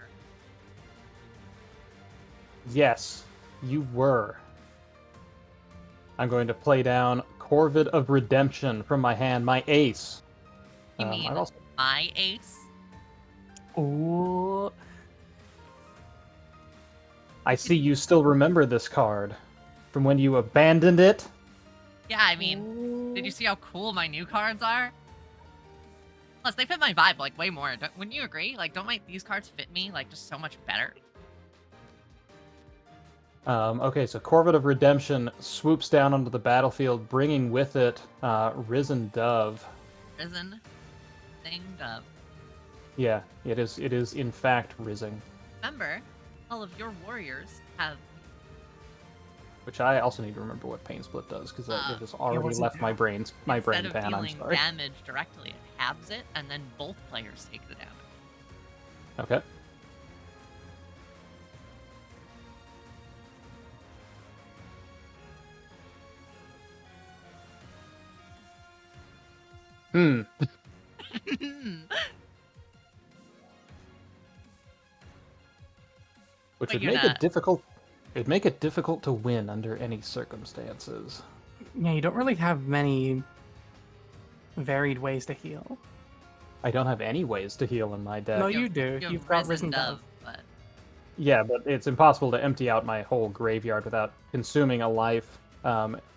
Yes, you were. I'm going to play down Corvid of Redemption from my hand, my ace. You mean I've also- my ace? Ooh. I see you still remember this card from when you abandoned it. Yeah, I mean, did you see how cool my new cards are? Plus, they fit my vibe like way more. Wouldn't you agree? Like, don't these cards fit me like just so much better? Okay, so Corvid of Redemption swoops down onto the battlefield, bringing with it Risen Dove. Risen thing dove. Yeah, it is in fact rising, Remember, all of your warriors have which I also need to remember what Pain Split does because it has already wasn't left my brain instead of pan. I'm dealing sorry. damage directly, it halves it, and then both players take the damage. Okay. Hmm. Which But would you're make not. it difficult. It'd make it difficult to win under any circumstances. Yeah, you don't really have many varied ways to heal. I don't have any ways to heal in my deck. No, you do. You have You've got Risen Dove. but Yeah, but it's impossible to empty out my whole graveyard without consuming a life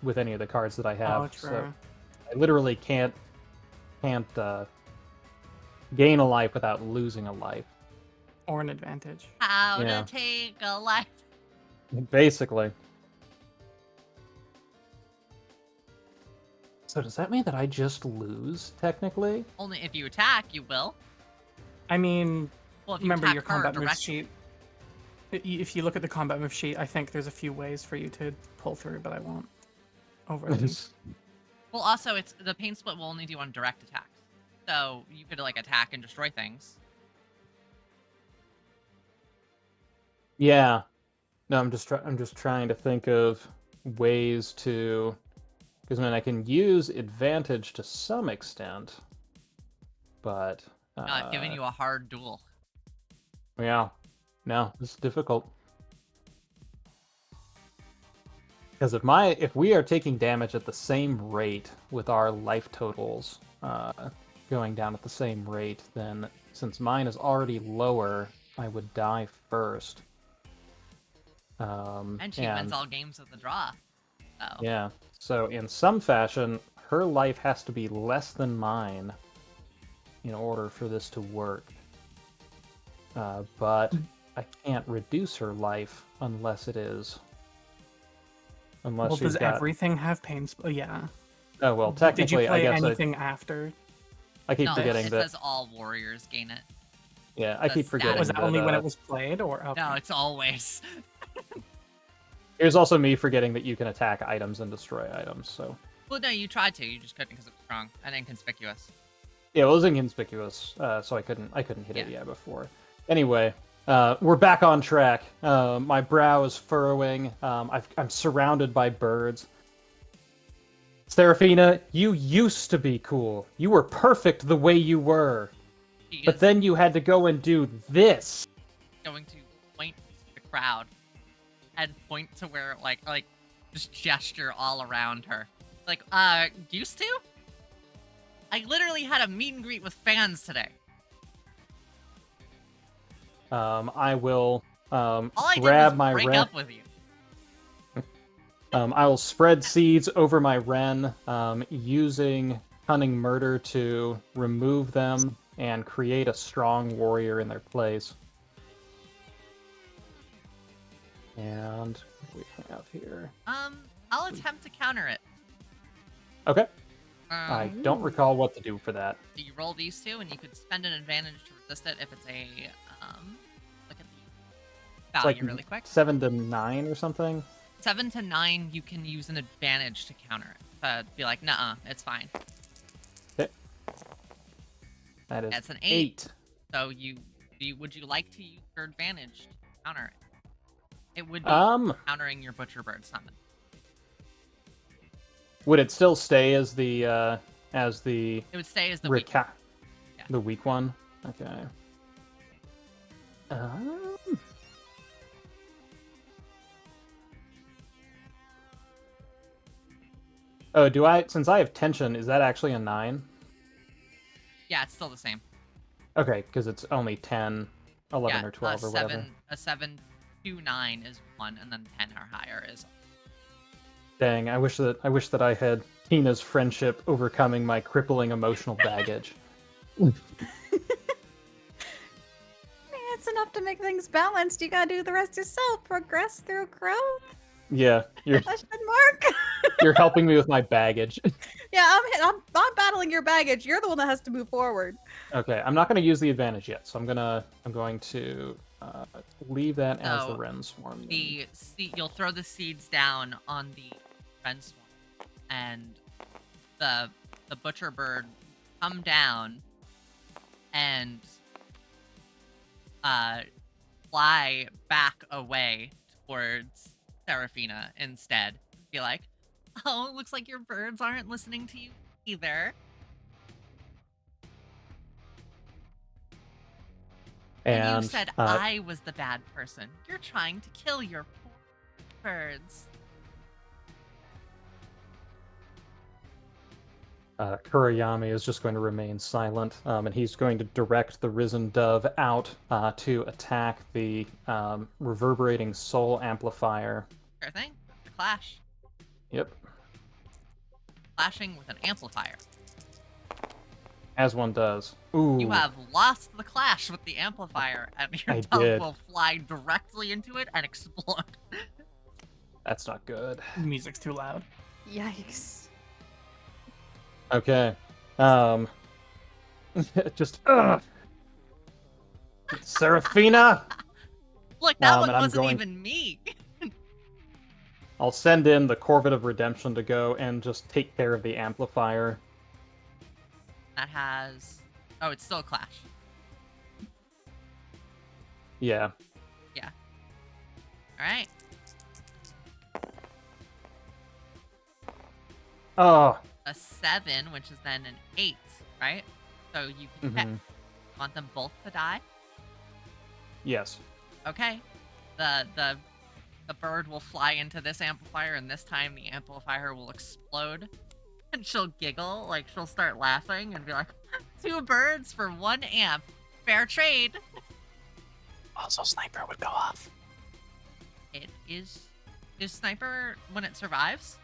with any of the cards that I have. Oh, true. So I literally can't gain a life without losing a life. Or an advantage. how Yeah. to take a life? Basically. So does that mean that I just lose, technically? Only if you attack, you will. I mean, Well, if you remember attack your her combat move directly. sheet. If you look at the combat move sheet, I think there's a few ways for you to pull through, but I won't overly. Well, also, it's the pain split will only do on direct attacks, so you could like attack and destroy things. Yeah. No, I'm just trying to think of ways to, because I mean I can use advantage to some extent, but Not giving you a hard duel. yeah, no, this is difficult. Because if we are taking damage at the same rate with our life totals going down at the same rate, then since mine is already lower, I would die first. And she wins all games of the draw. So. Yeah. So in some fashion, her life has to be less than mine in order for this to work. But I can't reduce her life unless it is. Unless Well, she's does got. everything have pain? Oh, yeah. Oh well, Did technically, you play I guess anything after? I keep No, forgetting it that. says all warriors gain it. Yeah, I the keep forgetting Was static. that that. only when it was played, or okay. No, it's always. Here's also me forgetting that you can attack items and destroy items. So Well, no, you tried to. You just couldn't because it was strong and inconspicuous. yeah, it was inconspicuous, so I couldn't hit it Yeah. before. Anyway, we're back on track. My brow is furrowing. I'm surrounded by birds. Seraphina, you used to be cool. You were perfect the way you were. She But is then you had to go and do this. going to point to the crowd and point to where, like, just gesture all around her. Like, used to? I literally had a meet and greet with fans today. I will All I did grab was my break ren. up with you. I will spread seeds over my ren, using cunning murder to remove them and create a strong warrior in their place. And what do we have here? I'll attempt to counter it. Okay. I don't Ooh. recall what to do for that. So you roll these two, and you could spend an advantage to resist it if it's a, look at the It's value like really quick. 7 to 9 or something. 7 to 9, you can use an advantage to counter it. Be like, nuh-uh, it's fine. Okay. That is That's an 8. So would you like to use your advantage to counter it? It would be countering your butcher bird summon. Would it still stay as the It would stay as the weak. Yeah. The weak one? Okay. Oh, since I have tension, is that actually a 9? Yeah, it's still the same. Okay, because it's only 10, 11, Yeah, or 12 or whatever. A 7 to 9 is 1, and then 10 or higher is. Dang, I wish that I had Tina's friendship overcoming my crippling emotional baggage. It's enough to make things balanced. You gotta do the rest yourself. Progress through growth. Yeah, Question mark. you're helping me with my baggage. Yeah, I'm battling your baggage. You're the one that has to move forward. Okay, I'm not going to use the advantage yet, so I'm going to leave that as the So, Ren Swarm. You'll throw the seeds down on the Ren Swarm, and the butcher bird come down and fly back away towards Seraphina instead. Be like, oh, looks like your birds aren't listening to you either. And you said I was the bad person. You're trying to kill your poor birds. Kuriyami is just going to remain silent, and he's going to direct the Risen Dove out to attack the reverberating soul amplifier. Sure thing. The clash. Yep. Clashing with an amplifier. As one does. Ooh. You have lost the clash with the amplifier, and your dove will fly directly into it and explode. That's not good. Music's too loud. Yikes. Okay. Just Seraphina. Look, that one and wasn't even me. I'll send in the Corvid of Redemption to go and just take care of the amplifier. That has... Oh, it's still a clash. Yeah. Yeah. Alright. Oh. A 7, which is then an 8, right? So you can pick. Want them both to die? Yes. Okay. The the bird will fly into this amplifier, and this time the amplifier will explode. And she'll giggle, like she'll start laughing and be like, 2 birds for 1 amp. Fair trade. Also, sniper would go off. It is sniper when it survives?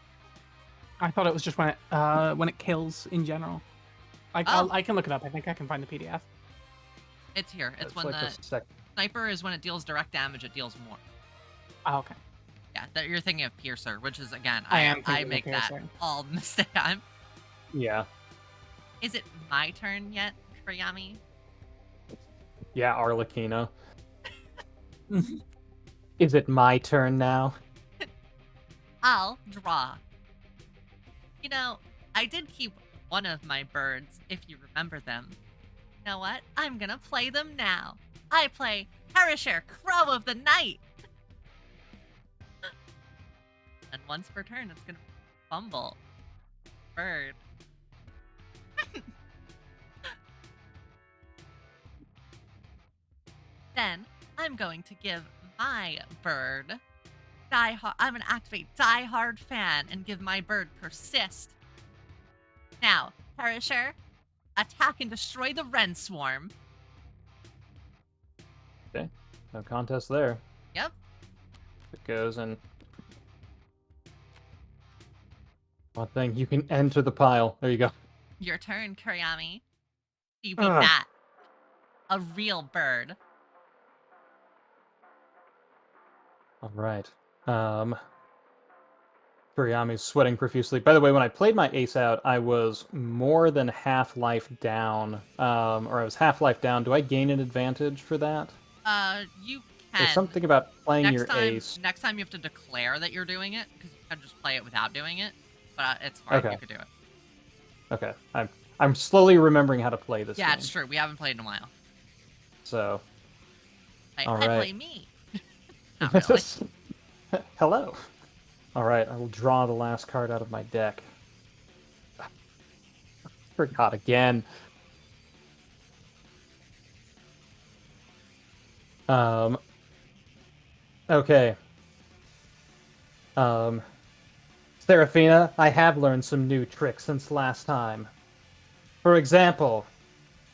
I thought it was just when it kills in general. I can look it up. I think I can find the PDF. It's here. It's when like the sniper is when it deals direct damage, it deals more. Oh, okay. Yeah, that you're thinking of Piercer, which is again, I am I thinking of make that Piercer. all the time. Yeah. Is it my turn yet, Koryami? Yeah, Arlecchino. Is it my turn now? I'll draw. You know, I did keep one of my birds, if you remember them. You know what? I'm gonna play them now. I play Perisher, Crow of the Night. And once per turn, it's gonna fumble. Bird. Then I'm going to give my bird I'm gonna activate Die Hard Fan and give my bird Persist. Now, Perisher, attack and destroy the Wren Swarm. Okay. No contest there. Yep. It goes and one thing, you can enter the pile. There you go. Your turn, Koryami. You beat Ah. that. A real bird. All right. Koryami's sweating profusely. By the way, when I played my ace out, I was more than half life down. Or I was half life down. Do I gain an advantage for that? You There's can. something about playing Next your time, ace. Next time you have to declare that you're doing it, because you can just play it without doing it. But it's fine. Okay. You could do it. Okay. I'm slowly remembering how to play this Yeah, game. it's true. We haven't played in a while. So. I All right. play me. Not really. Hello. All right, I will draw the last card out of my deck. Forgot again. Okay. Seraphina, I have learned some new tricks since last time. For example,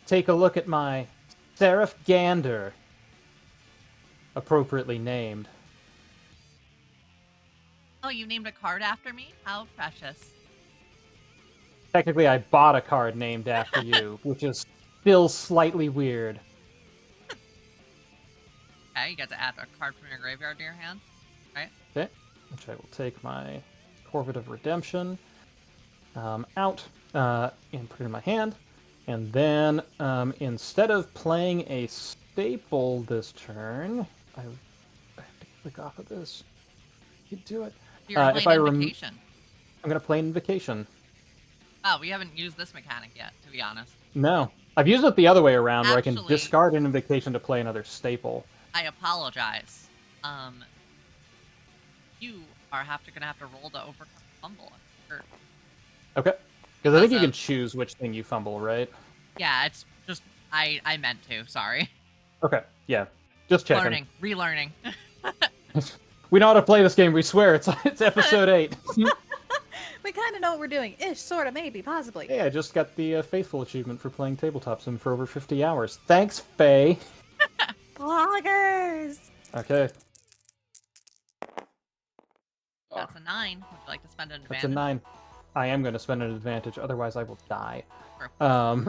take a look at my Seraph Gander. Appropriately named. Oh, you named a card after me? How precious. Technically, I bought a card named after you, which is still slightly weird. Okay, you get to add a card from your graveyard to your hand. Right? Okay, which I will take my Corvid of Redemption out and put it in my hand. And then instead of playing a staple this turn, I have to click off of this. You do it. You're if playing I Invocation. I'm going to play Invocation. Oh, we haven't used this mechanic yet, to be honest. No. I've used it the other way around, where I can Actually- discard an Invocation to play another staple. I apologize. You are gonna have to roll to overcome fumble. Or, Okay. Because I think you Because, can choose which thing you fumble, right? yeah, it's just I meant to. Sorry. Okay, yeah. Just checking. Relearning. We know how to play this game, we swear. It's episode 8. We kind of know what we're doing. Ish, sort of, maybe, possibly. Hey, I just got the Faithful achievement for playing Tabletop Sim for over 50 hours. Thanks, Faye! Bloggers! Okay, That's a 9. Would you like to spend an that's a advantage? 9. I am going to spend an advantage, otherwise I will die. Sure.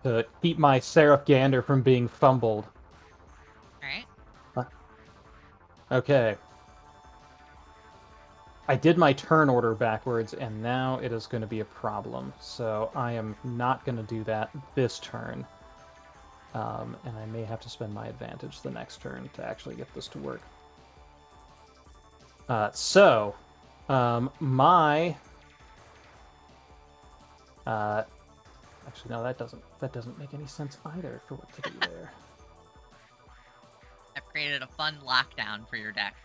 To keep my Seraph Gander from being fumbled. Alright. Okay. I did my turn order backwards, and now it is going to be a problem. So I am not going to do that this turn. And I may have to spend my advantage the next turn to actually get this to work. My... actually, no, that doesn't make any sense either for what to do there. I've created a fun lockdown for your deck.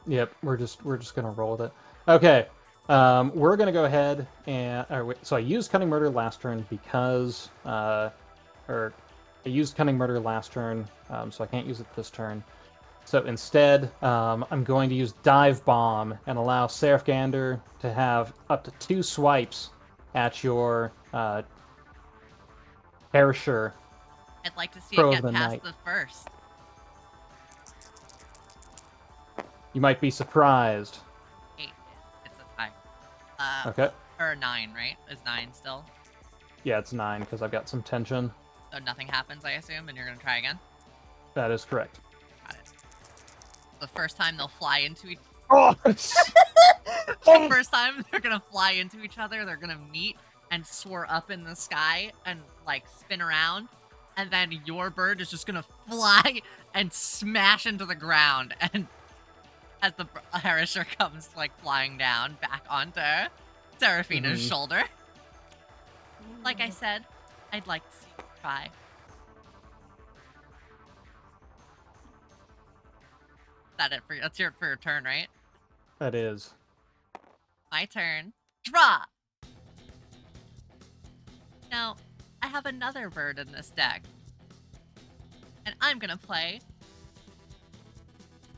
Yep, we're just gonna roll with it. Okay, we're gonna go ahead and so I used Cunning Murder last turn because I used Cunning Murder last turn, so I can't use it this turn. So instead, I'm going to use Dive Bomb and allow Serapgander to have up to 2 swipes at your Perisher I'd like to see Pro it of get the past Night. the first. You might be surprised. 8. It's a tie. Okay. Or 9, right? Is 9 still? Yeah, it's 9 because I've got some tension. So nothing happens, I assume, and you're gonna try again? That is correct. Got it. The first time they'll fly into each Oh! the first time they're gonna fly into each other, they're gonna meet and soar up in the sky and like spin around, and then your bird is just gonna fly and smash into the ground, and as the Perisher comes like flying down back onto Seraphina's shoulder. Like I said, I'd like to see you try. That's it for your turn, right? That is. My turn. Draw! Now, I have another bird in this deck. And I'm gonna play...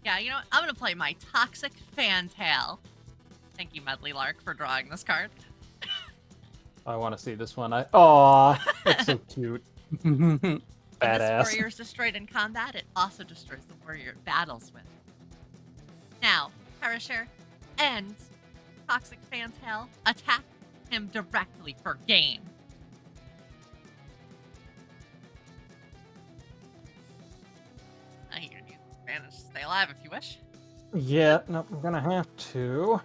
Yeah, you know what? I'm gonna play my Toxic Fantail. Thank you, Medley Lark, for drawing this card. I want to see this one. Aw, it's so cute. When this Badass. warrior is destroyed in combat, it also destroys the warrior it battles with. Now, Perisher and Toxic Fantail attack him directly for game. Now you can use advantage to stay alive if you wish. Yeah, no, I'm gonna have to.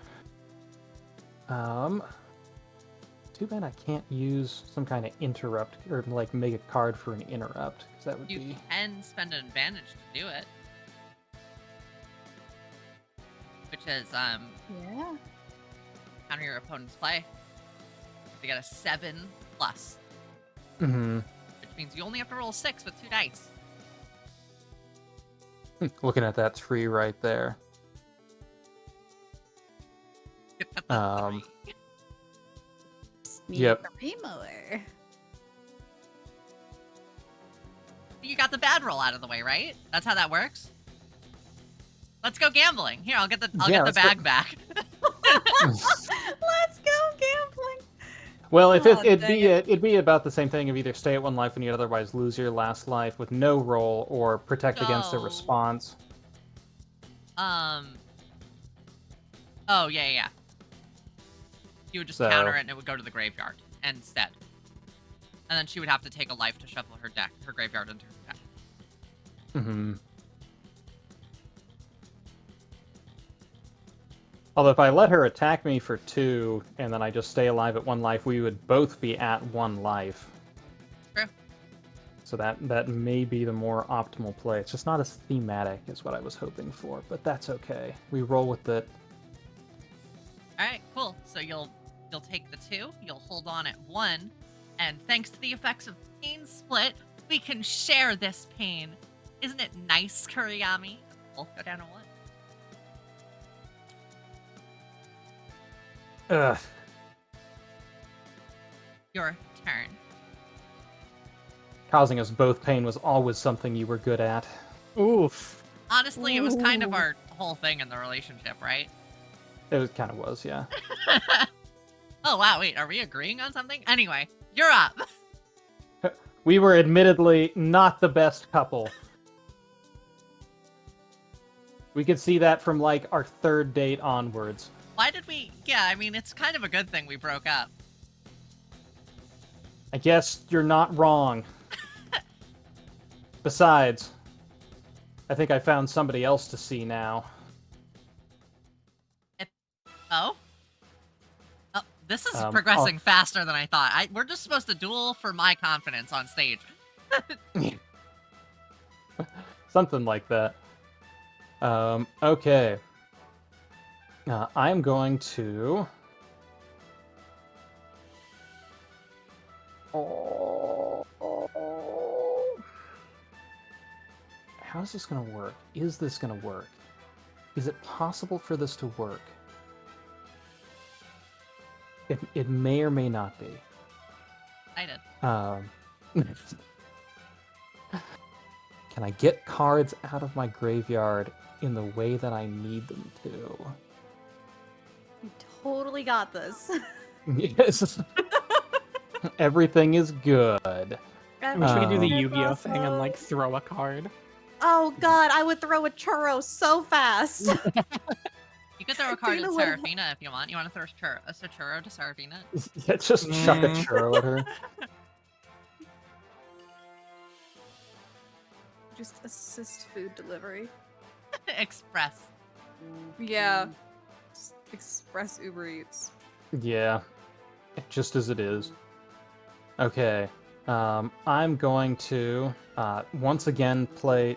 Too bad I can't use some kind of interrupt or like make a card for an interrupt, because that would You be. can spend an advantage to do it. Which is, Yeah. counter your opponent's play. They get a 7+, Mm-hmm. which means you only have to roll 6 with 2 dice. Looking at that 3 right there. Um, Yep. Remower. You got the bad roll out of the way, right? That's how that works. Let's go gambling. Here, I'll get the let's go- bag back. Let's go gambling. Well, if Oh, it'd dang be it'd be about the same thing of either stay at 1 life when you otherwise lose your last life with no roll, or protect against a So- response. Oh, yeah. You would just So- counter it and it would go to the graveyard instead. And then she would have to take a life to shuffle her graveyard into her deck. Mm-hmm. Although if I let her attack me for 2 and then I just stay alive at 1 life, we would both be at 1 life. True. So that may be the more optimal play. It's just not as thematic as what I was hoping for, but that's okay. We roll with it. Alright, cool. So you'll take the 2, you'll hold on at 1, and thanks to the effects of Pain Split, we can share this pain. Isn't it nice, Kuriyami? Both go down to 1. Ugh. Your turn. Causing us both pain was always something you were good at. Oof. Honestly, it was kind of Ooh. our whole thing in the relationship, right? It kind of was, yeah. Oh, wow, wait, are we agreeing on something? Anyway, you're up. We were admittedly not the best couple. We could see that from, like, our 3rd date onwards. Why did we... Yeah, I mean, it's kind of a good thing we broke up. I guess you're not wrong. Besides, I think I found somebody else to see now. Oh? Oh, this is Um, progressing faster than I thought. We're just supposed to duel for my confidence on stage. Something like that. Okay. I'm going to... How's this going to work? Is this going to work? Is it possible for this to work? It may or may not be. I did. Can can I get cards out of my graveyard in the way that I need them to? You totally got this. Yes. Everything is good. I wish we could do the Everything is Yu-Gi-Oh thing and like awesome. throw a card. Oh god, I would throw a churro so fast. You could throw a card you at know what- Seraphina if you want. You want to throw a churro to Seraphina? Yeah, just chuck a Mm. churro at her. Just assist food delivery. Express. Yeah. Just express Uber Eats. Yeah, just as it is. Okay, I'm going to once again play.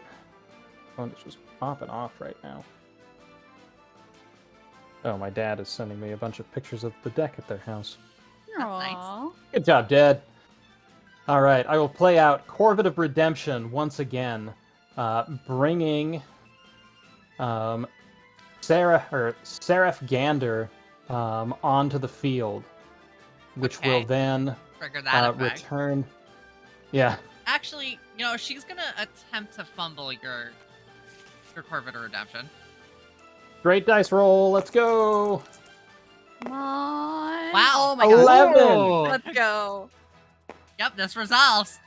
Oh, it's just popping off right now. Oh, my dad is sending me a bunch of pictures of the deck at their house. nice. Aw. Good job, Dad. All right, I will play out Corvid of Redemption once again, bringing Seraph Gander onto the field, which will Okay. then Trigger that effect. return. Yeah, Actually, she's gonna attempt to fumble your Corvid of Redemption. great dice roll. Let's go. Come on. Wow. Oh my god. 11. Let's go. Yep, this resolves.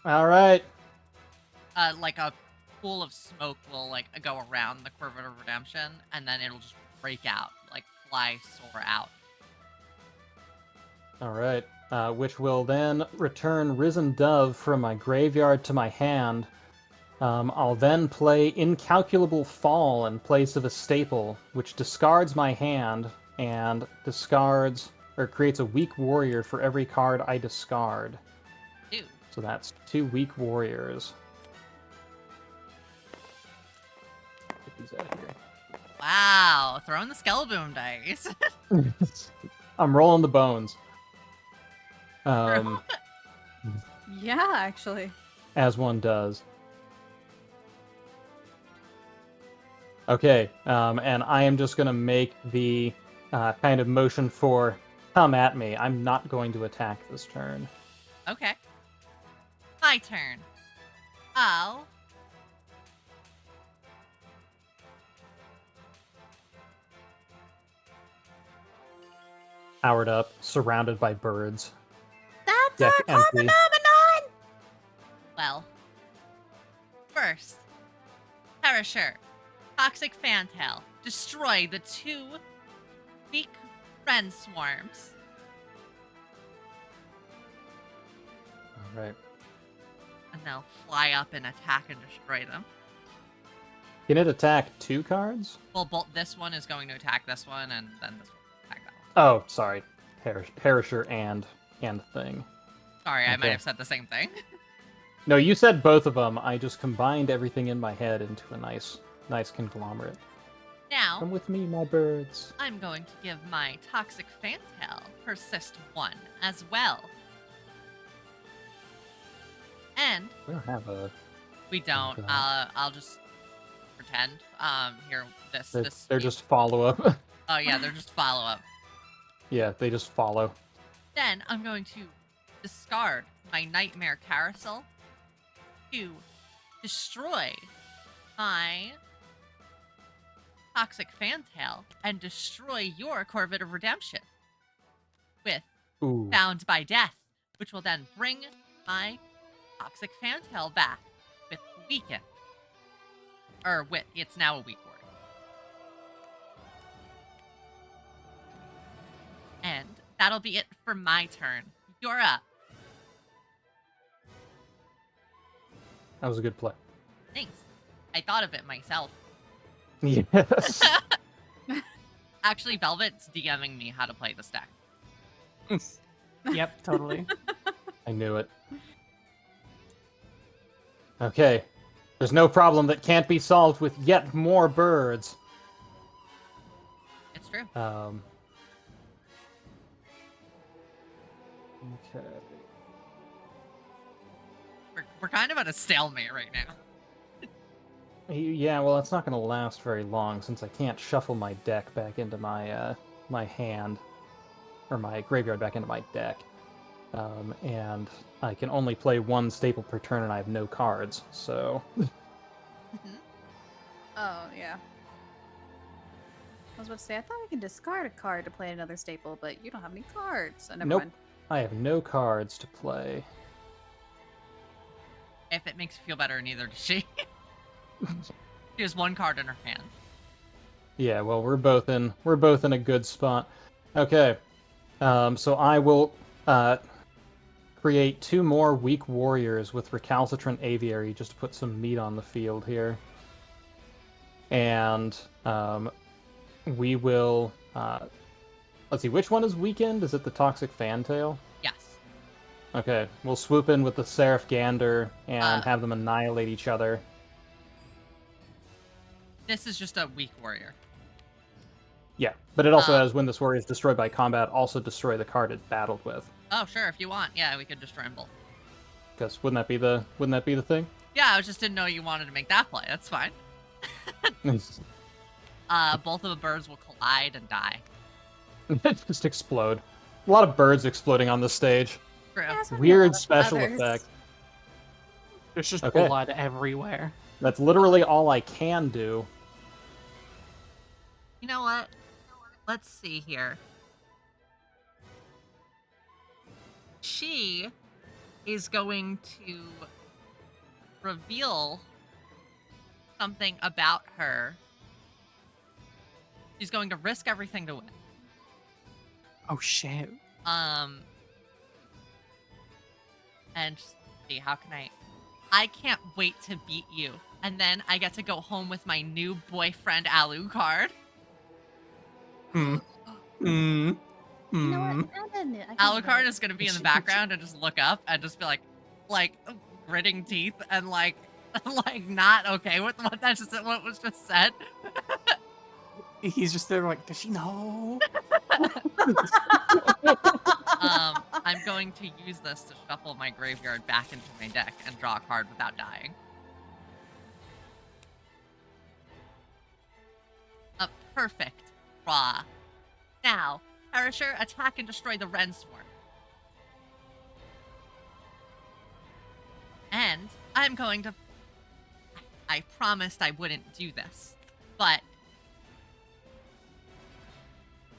All right. Like a pool of smoke will go around the Corvid of Redemption, and then it'll just break out, fly soar out. All right. Which will then return Risen Dove from my graveyard to my hand. I'll then play Incalculable Fall in place of a staple, which discards my hand and discards or creates a weak warrior for every card I discard. Dude. So that's 2 weak warriors. Get these out of here. Wow, throwing the Skeleboom dice. I'm rolling the bones. Yeah, actually. As one does. Okay, and I am just going to make the kind of motion for come at me. I'm not going to attack this turn. Okay. My turn. I'll Powered up, surrounded by birds. That's Deck our empty. phenomenon! Well, first, Perisher, Toxic Fantail, destroy the 2 weak friend swarms. All right. And they'll fly up and attack and destroy them. Can it attack 2 cards? Well, this one is going to attack this one, and then this one will attack that one. Oh, sorry. Perisher and thing. Sorry, I might Okay. have said the same thing. No, you said both of them. I just combined everything in my head into a nice conglomerate. Now, Come with me, my birds. I'm going to give my Toxic Fantail Persist 1 as well. And We don't have a. we don't. Okay. I'll just pretend. Here, They're just follow up. Oh yeah, they're just follow up. Yeah, they just follow. Then I'm going to discard my Nightmare Carousel to destroy my Toxic Fantail and destroy your Corvid of Redemption with Ooh. Bound by Death, which will then bring my Toxic Fantail back with Weaken. Or with, it's now a weak word. And that'll be it for my turn. You're up. That was a good play. Thanks. I thought of it myself. Yes. Actually, Velvet's DMing me how to play this deck. Yep, totally. I knew it. Okay. There's no problem that can't be solved with yet more birds. It's true. Okay. We're kind of at a stalemate right now. Yeah, well, it's not going to last very long since I can't shuffle my deck back into my my hand, or my graveyard back into my deck. and I can only play one staple per turn, and I have no cards. So Oh, yeah. I was about to say, I thought I can discard a card to play another staple, but you don't have any cards, so never nope, mind. I have no cards to play. If it makes you feel better, neither does she. She has one card in her hand. Yeah, well, we're both in a good spot. Okay, so I will create 2 more weak warriors with recalcitrant aviary just to put some meat on the field here, and we will. Let's see, which one is weakened? Is it the toxic fantail? Yes. Okay, we'll swoop in with the Seraph Gander and Uh. have them annihilate each other. This is just a weak warrior. Yeah, but it also has when this warrior is destroyed by combat, also destroy the card it battled with. Oh, sure, if you want. Yeah, we could destroy them both. Because wouldn't that be the thing? Yeah, I just didn't know you wanted to make that play. That's fine. Both of the birds will collide and die. Just explode. A lot of birds exploding on the stage. True. Yeah, it's gonna be a lot Weird of special feathers. effect. There's just Okay. blood everywhere. That's literally all I can do. You know what? Let's see here. She is going to reveal something about her. She's going to risk everything to win. Oh shit. And see, how can I can't wait to beat you. And then I get to go home with my new boyfriend Alucard. Hmm. You know what? Alucard is gonna be in the background and just look up and just be like gritting teeth and like not okay with what was just said. He's just there like, does she know? I'm going to use this to shuffle my graveyard back into my deck and draw a card without dying. A perfect draw. Now, Perisher, attack and destroy the Ren Swarm. And I'm going to... I promised I wouldn't do this, but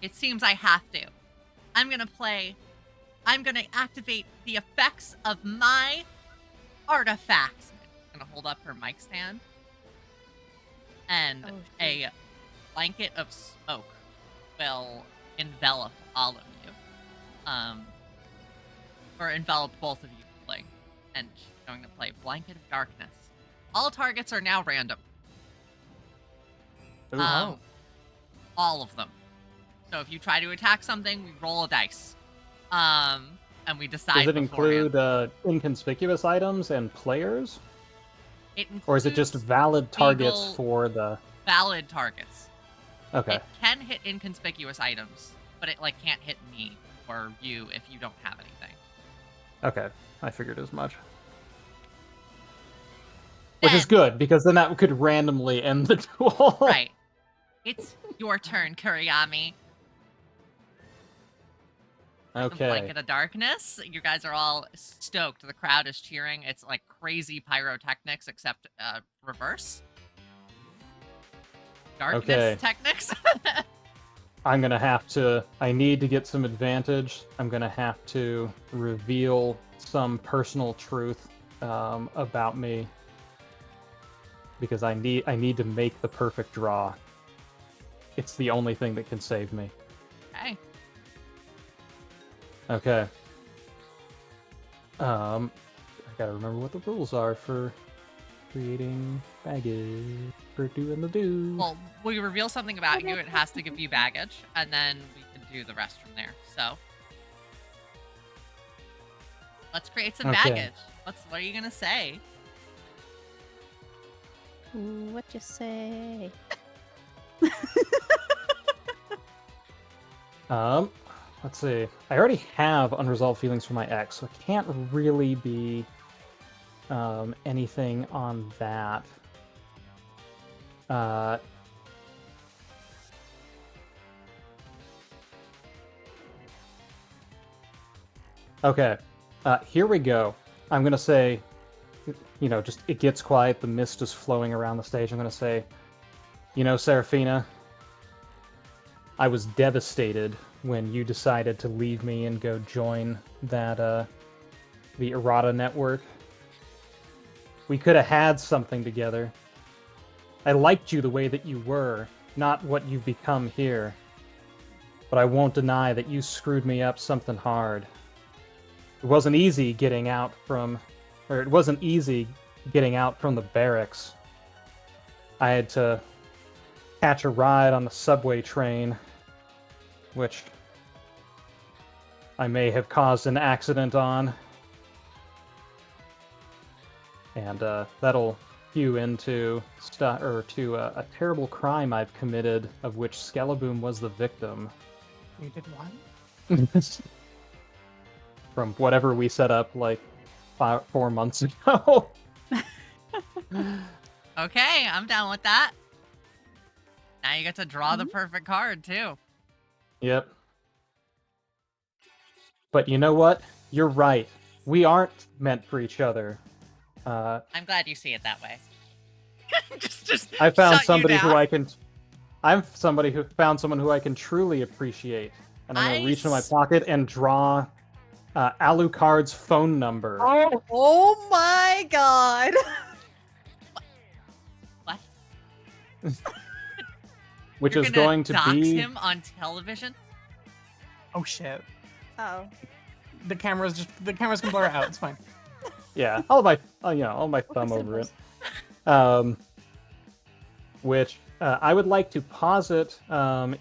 it seems I have to. I'm going to activate the effects of my artifacts. I'm going to hold up her mic stand. And a blanket of smoke will envelop all of you. Or envelop both of you. And she's going to play Blanket of Darkness. All targets are now random. All of them. So if you try to attack something, we roll a dice. And we decide. Does it beforehand. include inconspicuous items and players? Or is it just includes valid targets legal- for the... valid targets? Okay. It can hit inconspicuous items, but it can't hit me or you if you don't have anything. Okay. I figured as much. Which is Then- good, because then that could randomly end the duel. Right. It's your turn, Kuriyami. The Okay. Blanket of Darkness. You guys are all stoked. The crowd is cheering. It's like crazy pyrotechnics, except reverse. Darkness Okay. technics. I'm gonna have to... I need to get some advantage. I'm gonna have to reveal some personal truth about me. Because I need to make the perfect draw. It's the only thing that can save me. Okay. Okay. I gotta remember what the rules are for creating baggage for doing the do. Well, we reveal something about you. It has to give you baggage, and then we can do the rest from there. So let's create some Okay. baggage. What are you gonna say? Ooh, what you say? Let's see. I already have unresolved feelings for my ex, so it can't really be anything on that. Okay, here we go. I'm gonna say, just it gets quiet. The mist is flowing around the stage. I'm gonna say, Seraphina, I was devastated when you decided to leave me and go join that the Errata network. We could have had something together. I liked you the way that you were, not what you've become here. But I won't deny that you screwed me up something hard. It wasn't easy getting out from the barracks. I had to catch a ride on the subway train, which I may have caused an accident on. And that'll cue into a terrible crime I've committed, of which Skeleboom was the victim. You did what? From whatever we set up like 4 months ago. Okay, I'm down with that. Now you get to draw the perfect card too. Yep. But you know what? You're right. We aren't meant for each other. I'm glad you see it that way. just I found shut you somebody who down. I can. I'm somebody who found someone who I can truly appreciate, and I'm gonna reach into my pocket and draw Alucard's phone number. Oh my god. What? Which You're is gonna going to dox be him on television? Oh shit. Oh. The cameras can blur it out. It's fine. Yeah, I'll my thumb over it. Which I would like to posit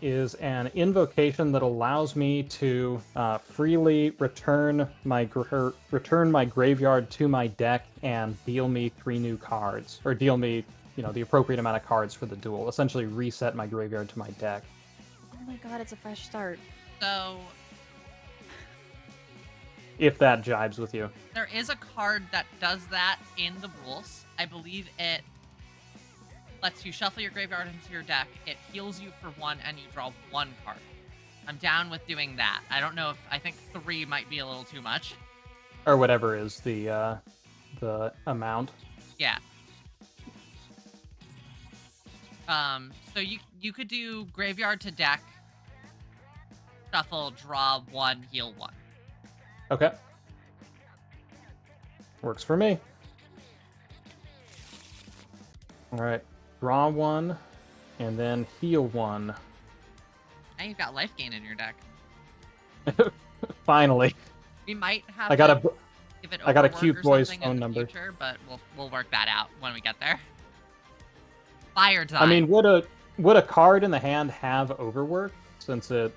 is an invocation that allows me to freely return my graveyard to my deck and deal me 3 new cards, or deal me the appropriate amount of cards for the duel. Essentially, reset my graveyard to my deck. Oh my god, it's a fresh start. So If that jibes with you. there is a card that does that in the rules. I believe it lets you shuffle your graveyard into your deck. It heals you for 1, and you draw 1 card. I'm down with doing that. I don't know if I think 3 might be a little too much. Or whatever is the amount. Yeah. So you could do graveyard to deck, shuffle, draw 1, heal 1. Okay. Works for me. Alright. Draw 1, and then heal 1. Now you've got life gain in your deck. Finally. We might have I got to a give it I got a overwork cute or boy's something in phone the number. future, but we'll work that out when we get there. Fire time. I mean, would a card in the hand have overwork? Since it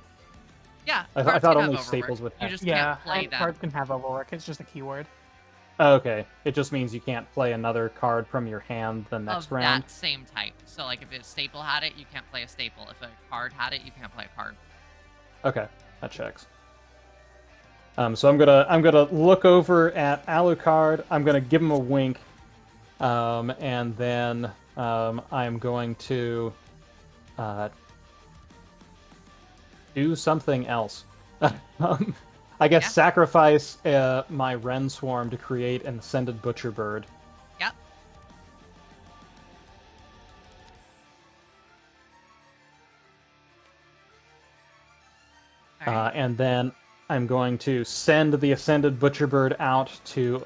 yeah, I cards thought can only have overwork. Staples would You have. just Yeah, can't play them. cards can have overwork. It's just a keyword. Oh, okay. It just means you can't play another card from your hand the next of round. that same type. So, like, if a staple had it, you can't play a staple. If a card had it, you can't play a card. Okay, that checks. So I'm gonna look over at Alucard. I'm gonna give him a wink, and then I'm going to do something else. I guess Yeah. sacrifice my Wren Swarm to create an Ascended Butcher Bird. Yep. All right. And then I'm going to send the Ascended Butcher Bird out to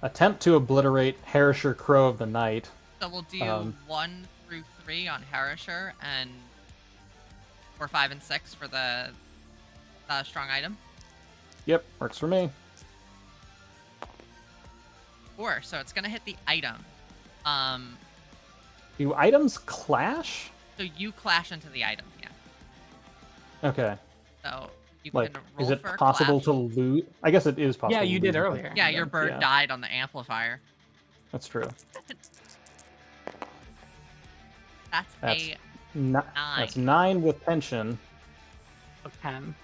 attempt to obliterate Herisher Crow of the Night. So we'll do 1 through 3 on Herisher and 4, 5, and 6 for the strong item. Yep, works for me. 4, so it's gonna hit the item. Do items clash? So you clash into the item, yeah. Okay. So you Like, can roll is it for a possible clash. to loot? I guess it is possible. Yeah, to you did loot, but- earlier. Yeah, your bird Yeah. died on the amplifier. That's true. That's That's a That's 9 with pension. A 10.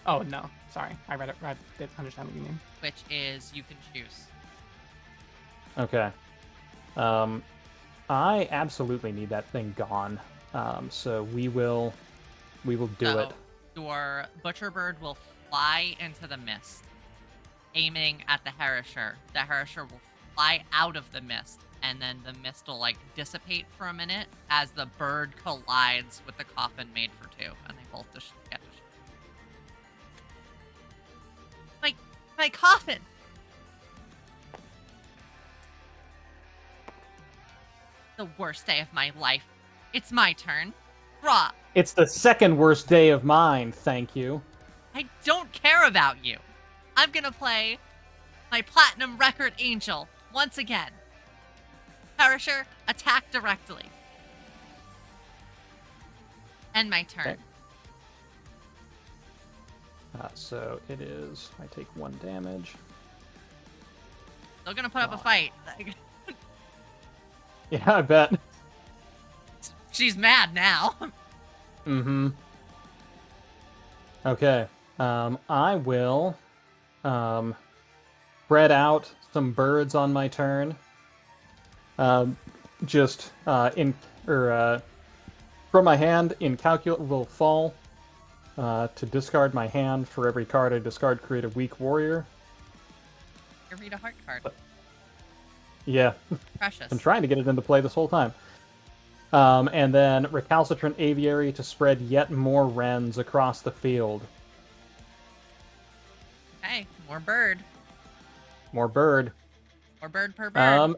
Oh, no. Sorry. I read it. I didn't understand what you mean. which is you can choose. Okay. I absolutely need that thing gone. So we will do So it. your butcher bird will fly into the mist. aiming at the Herisher. The Herisher will fly out of the mist, and then the mist will like dissipate for a minute as the bird collides with the coffin made for two, and they both just get my coffin. The worst day of my life. It's my turn. Draw. It's the second worst day of mine, thank you. I don't care about you. I'm gonna play my Platinum Record Angel once again. Perisher, attack directly. End my turn. Okay. So it is, I take 1 damage. Still gonna put up a fight. Yeah, I bet. She's mad now. Mm-hmm. Okay. I will spread out some birds on my turn. Just from my hand, incalculable fall. To discard my hand, for every card I discard, create a weak warrior. You read a heart card. Yeah. Precious. I'm trying to get it into play this whole time. And then Recalcitrant Aviary to spread yet more wrens across the field. Okay, more bird. More bird. More bird per bird.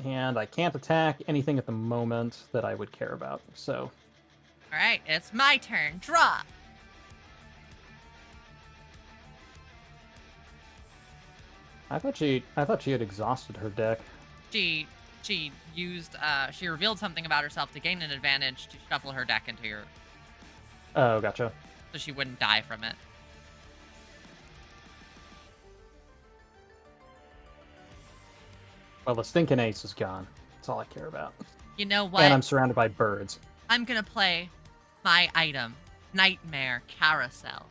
And I can't attack anything at the moment that I would care about, so... Alright, it's my turn. Draw! I thought she had exhausted her deck. She used, she revealed something about herself to gain an advantage to shuffle her deck into your... Oh, gotcha. So she wouldn't die from it. Well, the stinking ace is gone. That's all I care about. You know what? And I'm surrounded by birds. I'm gonna play my item, Nightmare Carousel.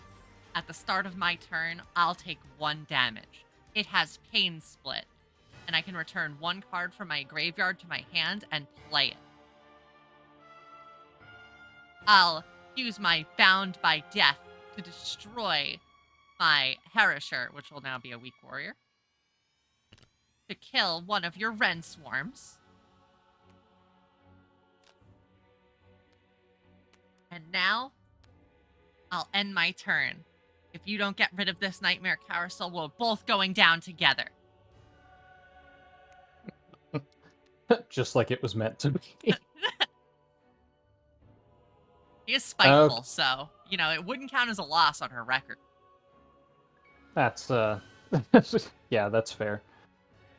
At the start of my turn, I'll take 1 damage. It has Pain Split, and I can return 1 card from my graveyard to my hand and play it. I'll use my Bound by Death to destroy my Herisher, which will now be a weak warrior, to kill one of your Wren Swarms. And now, I'll end my turn. If you don't get rid of this Nightmare Carousel, we're both going down together. Just like it was meant to be. She is spiteful, so, you know, it wouldn't count as a loss on her record. That's, yeah, that's fair.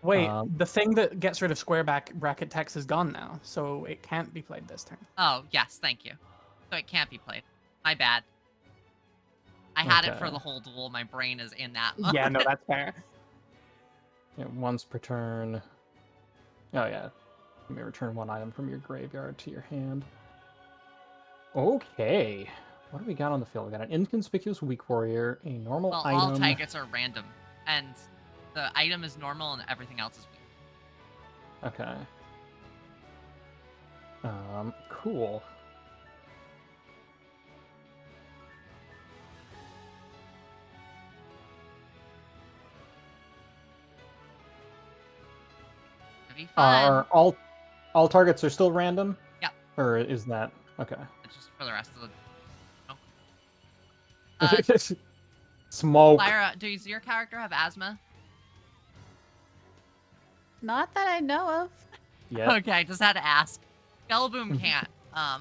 Wait, the thing that gets rid of square bracket text is gone now, so it can't be played this turn. Oh, yes, thank you. So it can't be played. My bad. I had it for Okay. the whole duel. My brain is in that mode. Yeah, no, that's fair. Yeah, once per turn. Oh, yeah. You may return 1 item from your graveyard to your hand. Okay. What do we got on the field? We got an inconspicuous weak warrior, a normal Well, item. all targets are random, and the item is normal and everything else is weak. Okay. Cool. It'd be fun. Are all targets are still random? Yep. Or is that okay? It's just for the rest of the... Smoke. Lyra, does your character have asthma? Not that I know of. Yeah. Okay, I just had to ask. Skellboom can't. I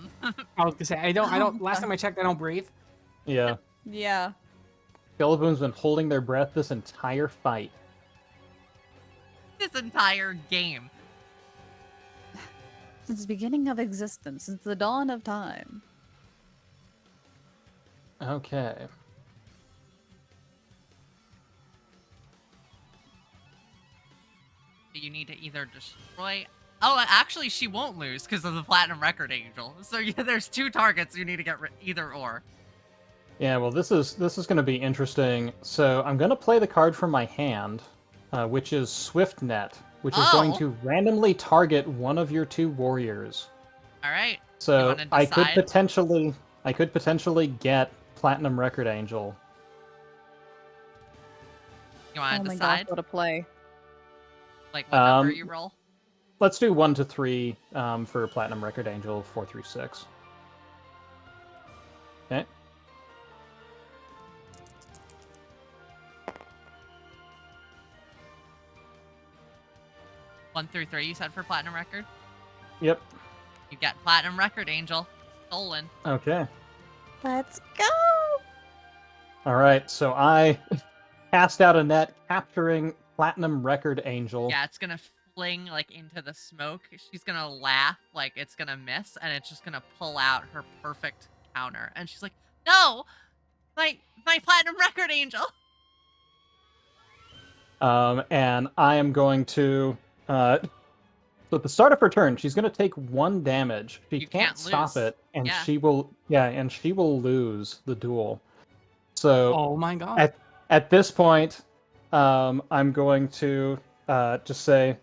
was gonna say I don't. Last time I checked, I don't breathe. Yeah. Yeah. Skeleton's been holding their breath this entire fight. This entire game. Since the beginning of existence, since the dawn of time. Okay. You need to either destroy... Oh, actually, she won't lose because of the Platinum Record Angel. So yeah, there's 2 targets you need to get either or. Yeah, well, this is going to be interesting. So I'm going to play the card from my hand, which is Swift Net, which is going to randomly target one of your 2 warriors. All right. So I could decide? potentially get Platinum Record Angel. You want Oh to my gosh, decide what a play. like what number Um, you roll? Let's do 1 to 3 for Platinum Record Angel, 4 through 6. Okay. One through 3, you said for platinum record. Yep. You get platinum record, Angel. Stolen. Okay. Let's go. All right. So I cast out a net, capturing Platinum Record Angel. Yeah, it's gonna fling like into the smoke. She's gonna laugh like it's gonna miss, and it's just gonna pull out her perfect counter. And she's like, "No, my platinum record, Angel." And I am going to. So at the start of her turn, she's going to take 1 damage. She You can't can't stop lose. it, and Yeah. she will. Yeah, and she will lose the duel. So Oh my god. at this point, I'm going to just say,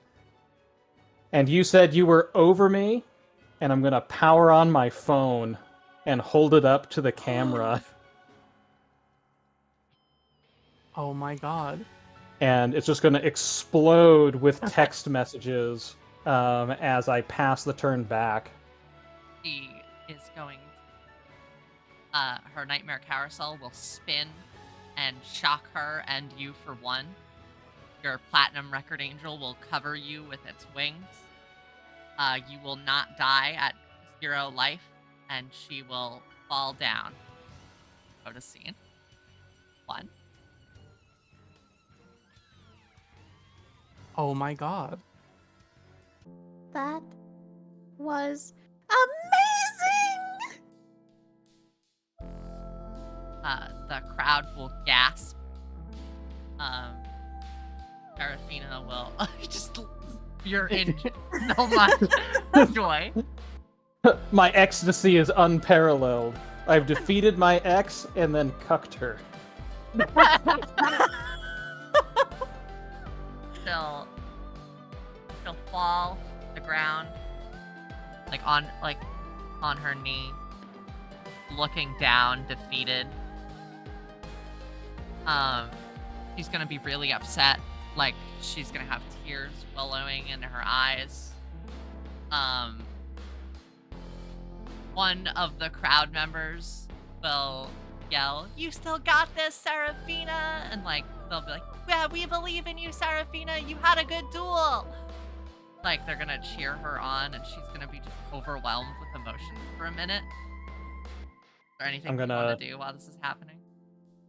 and you said you were over me, and I'm going to power on my phone and hold it up to the camera, Oh my god. and it's just going to explode with text messages as I pass the turn back. She is going. Her nightmare carousel will spin and shock her and you for 1. Your platinum record angel will cover you with its wings. You will not die at 0 life, and she will fall down. Go to scene. 1. Oh my god. That was amazing. The crowd will gasp. Seraphina will just. You're in so much joy. My ecstasy is unparalleled. I've defeated my ex and then cucked her. She'll fall to the ground, on her knee, looking down, defeated. She's gonna be really upset. Like, she's gonna have tears wellowing in her eyes. One of the crowd members will yell, "You still got this, Seraphina!" And they'll be like, "Yeah, we believe in you, Seraphina. You had a good duel." Like, they're gonna cheer her on, and she's gonna be just overwhelmed with emotion for a minute. Is there anything you want to do while this is happening?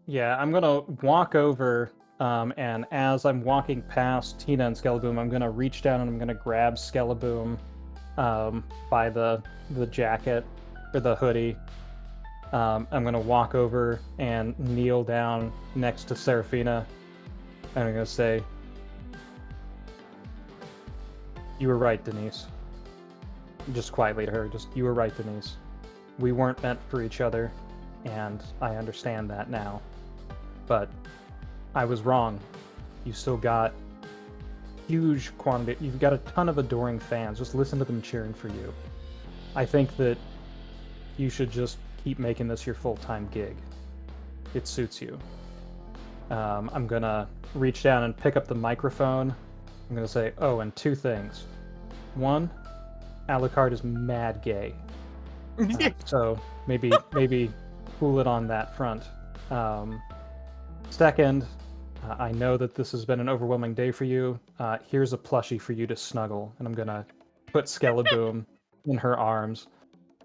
Yeah, I'm gonna walk over, and as I'm walking past Tina and Skeleboom, I'm gonna reach down and I'm gonna grab Skeleboom by the jacket or the hoodie. I'm gonna walk over and kneel down next to Seraphina, and I'm gonna say, "You were right, Denise." Just quietly to her, you were right, Denise. We weren't meant for each other, and I understand that now. But I was wrong. You still got huge quantity. You've got a ton of adoring fans. Just listen to them cheering for you. I think that you should just keep making this your full-time gig. It suits you. I'm gonna reach down and pick up the microphone. I'm gonna say, oh, and 2 things. 1, Alucard is mad gay. So maybe cool it on that front. Second, I know that this has been an overwhelming day for you. Here's a plushie for you to snuggle, and I'm gonna put Skeleboom in her arms,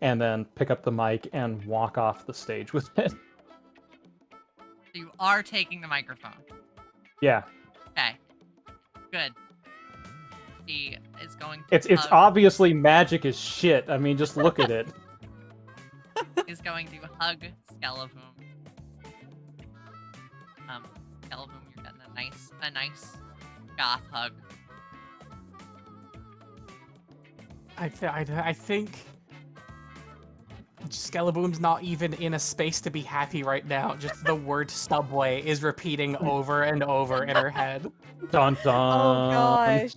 and then pick up the mic and walk off the stage with it. So you are taking the microphone. Yeah, Okay. Good. She is going to it's obviously magic as shit. I mean, just look at it. is going to hug Skeleboom. Skeleboom, you're getting a nice goth hug. I think Skeleboom's not even in a space to be happy right now. Just the word subway is repeating over and over in her head. Dun dun. Oh gosh.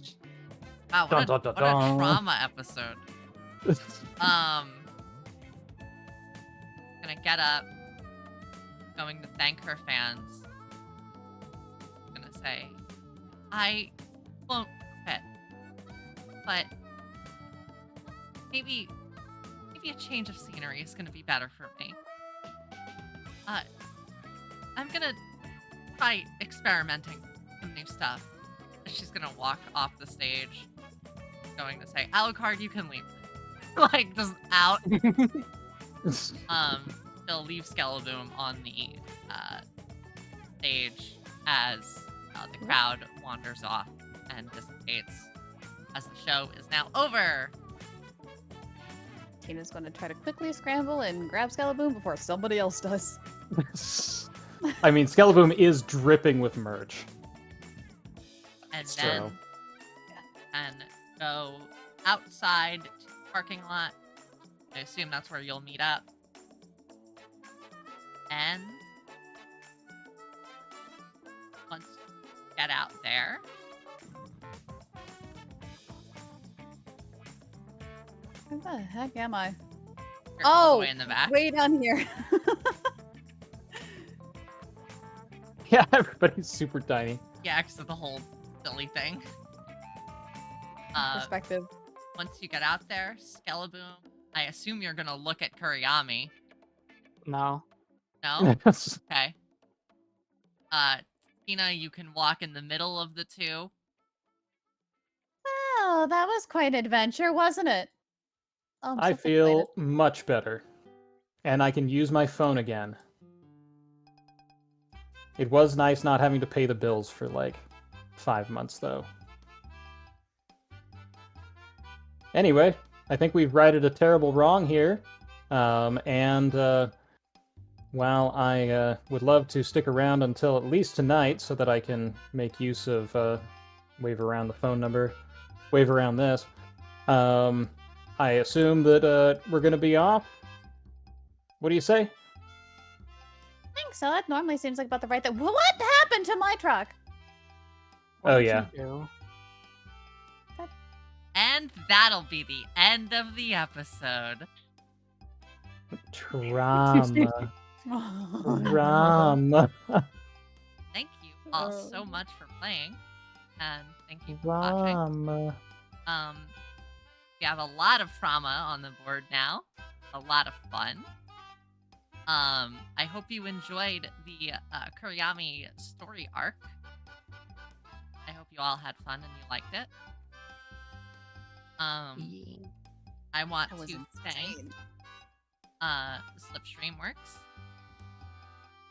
Wow, Dun, what dun, a dun, dun. trauma episode. Gonna get up, going to thank her fans. Gonna say, say, I won't quit, but maybe a change of scenery is going to be better for me. I'm going to try experimenting with some new stuff. She's going to walk off the stage, going to say, Alucard, you can leave. Like, just out. She'll leave Skeleboom on the stage as the crowd wanders off and dissipates as the show is now over. Tina's going to try to quickly scramble and grab Skeleboom before somebody else does. I mean, Skeleboom is dripping with merch. And It's then true. and go outside to the parking lot. I assume that's where you'll meet up. And once you get out there, Where the heck am I? you're all the Oh, way in the back. way down here. Yeah, everybody's super tiny. Yeah, because of the whole silly thing. Perspective. Once you get out there, Skeleboom, I assume you're gonna look at Kuriyami. No. No? Okay. Tina, you can walk in the middle of the two. Well, that was quite an adventure, wasn't it? Oh, I'm I so feel much better. And I can use my phone again. It was nice not having to pay the bills for like 5 months, though. Anyway, I think we've righted a terrible wrong here. While I would love to stick around until at least tonight so that I can make use of wave around the phone number, wave around this, I assume that we're going to be off. What do you say? I think so. That normally seems like about the right thing. What happened to my truck? What Oh, did yeah. you do? And that'll be the end of the episode. Drama. Drama. Thank you all so much for playing. And thank you for watching. Drama. We have a lot of trauma on the board now. A lot of fun. I hope you enjoyed the Kuriyami story arc. I hope you all had fun and you liked it. I want That was to thank insane. Slipstreamworks,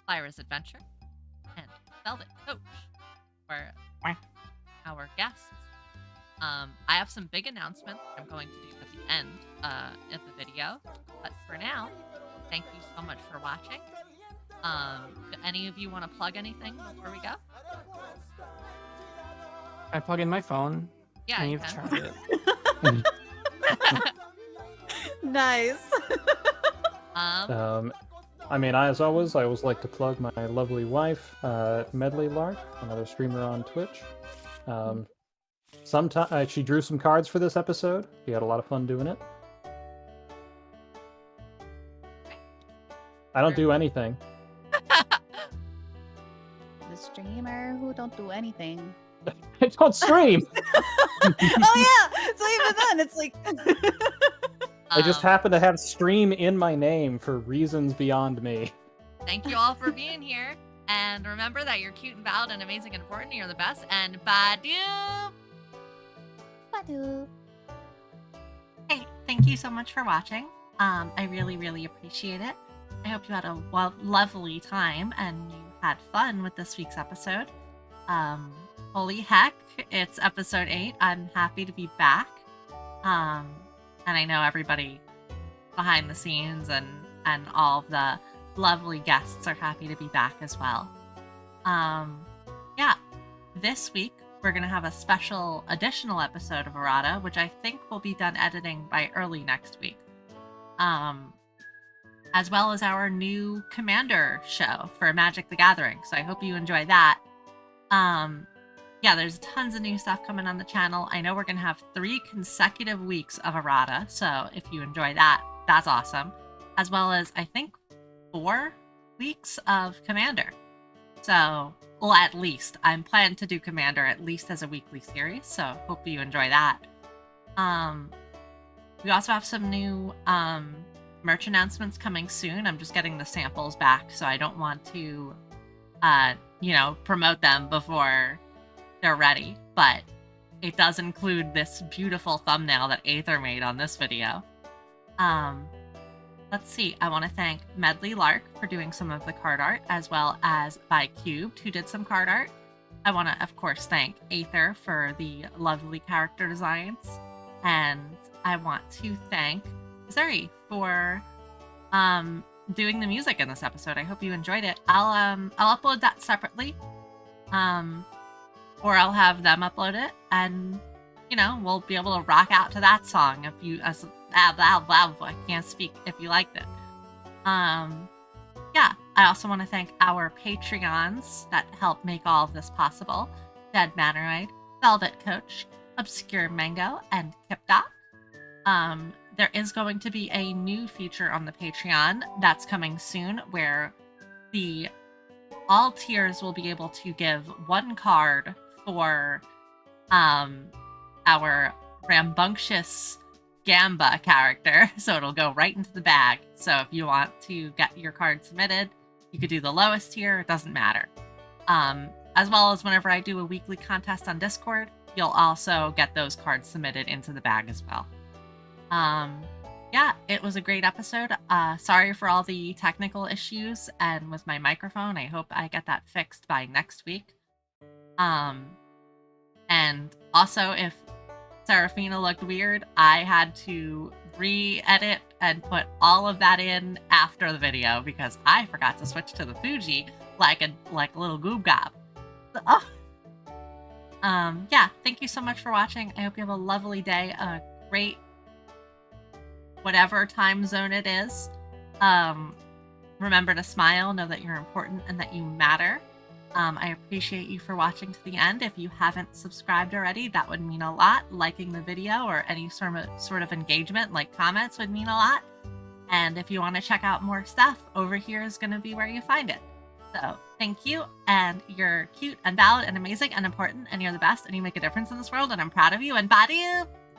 Lyra's Adventure, and Velvet Coach for our guests. I have some big announcements I'm going to do at the end of the video, but for now, thank you so much for watching. Do any of you want to plug anything before we go? I plug in my phone. Yeah, and you you've can. tried it. Nice. I mean, as always, I always like to plug my lovely wife, Medley Lark, another streamer on Twitch. Sometimes she drew some cards for this episode. We had a lot of fun doing it. I don't do anything. The streamer who don't do anything. I don't stream. Oh yeah. So even then, it's like. I just happen to have stream in my name for reasons beyond me. Thank you all for being here. And remember that you're cute and valid and amazing and important. And you're the best. And bye-doo! Badu. Hey, thank you so much for watching. I really, really appreciate it. I hope you had a lovely time and you had fun with this week's episode. Holy heck, it's episode 8. I'm happy to be back. And I know everybody behind the scenes and all of the lovely guests are happy to be back as well. Yeah, this week we're going to have a special additional episode of Errata, which I think will be done editing by early next week. As well as our new Commander show for Magic the Gathering. So I hope you enjoy that. Yeah, there's tons of new stuff coming on the channel. I know we're going to have 3 consecutive weeks of Errata, so if you enjoy that, that's awesome. As well as, I think, 4 weeks of Commander. So, well, at least I'm planning to do Commander at least as a weekly series, so hope you enjoy that. We also have some new merch announcements coming soon. I'm just getting the samples back, so I don't want to, promote them before they're ready. But it does include this beautiful thumbnail that Aether made on this video. Let's see. I want to thank Medley Lark for doing some of the card art, as well as By Cubed, who did some card art. I want to, of course, thank Aether for the lovely character designs. And I want to thank Zuri for doing the music in this episode. I hope you enjoyed it. I'll upload that separately. Or I'll have them upload it, and we'll be able to rock out to that song if you I can't speak if you liked it. Yeah, I also want to thank our Patreons that help make all of this possible. Dead Manneroid, Velvet Coach, Obscure Mango, and Kipdoc. There is going to be a new feature on the Patreon that's coming soon where all tiers will be able to give one card for our rambunctious Gamba character, so it'll go right into the bag. So if you want to get your card submitted, you could do the lowest tier, it doesn't matter. As well as whenever I do a weekly contest on Discord, you'll also get those cards submitted into the bag as well. Yeah, it was a great episode. Sorry for all the technical issues and with my microphone. I hope I get that fixed by next week. And also, if Seraphina looked weird, I had to re-edit and put all of that in after the video because I forgot to switch to the Fuji like a little goob gob. Oh. Yeah, thank you so much for watching. I hope you have a lovely day, a great whatever time zone it is. Remember to smile, know that you're important and that you matter. I appreciate you for watching to the end. If you haven't subscribed already, that would mean a lot. Liking the video or any sort of engagement, like comments, would mean a lot. And if you want to check out more stuff, over here is going to be where you find it. So thank you, and you're cute and valid and amazing and important, and you're the best, and you make a difference in this world, and I'm proud of you, and bye to you!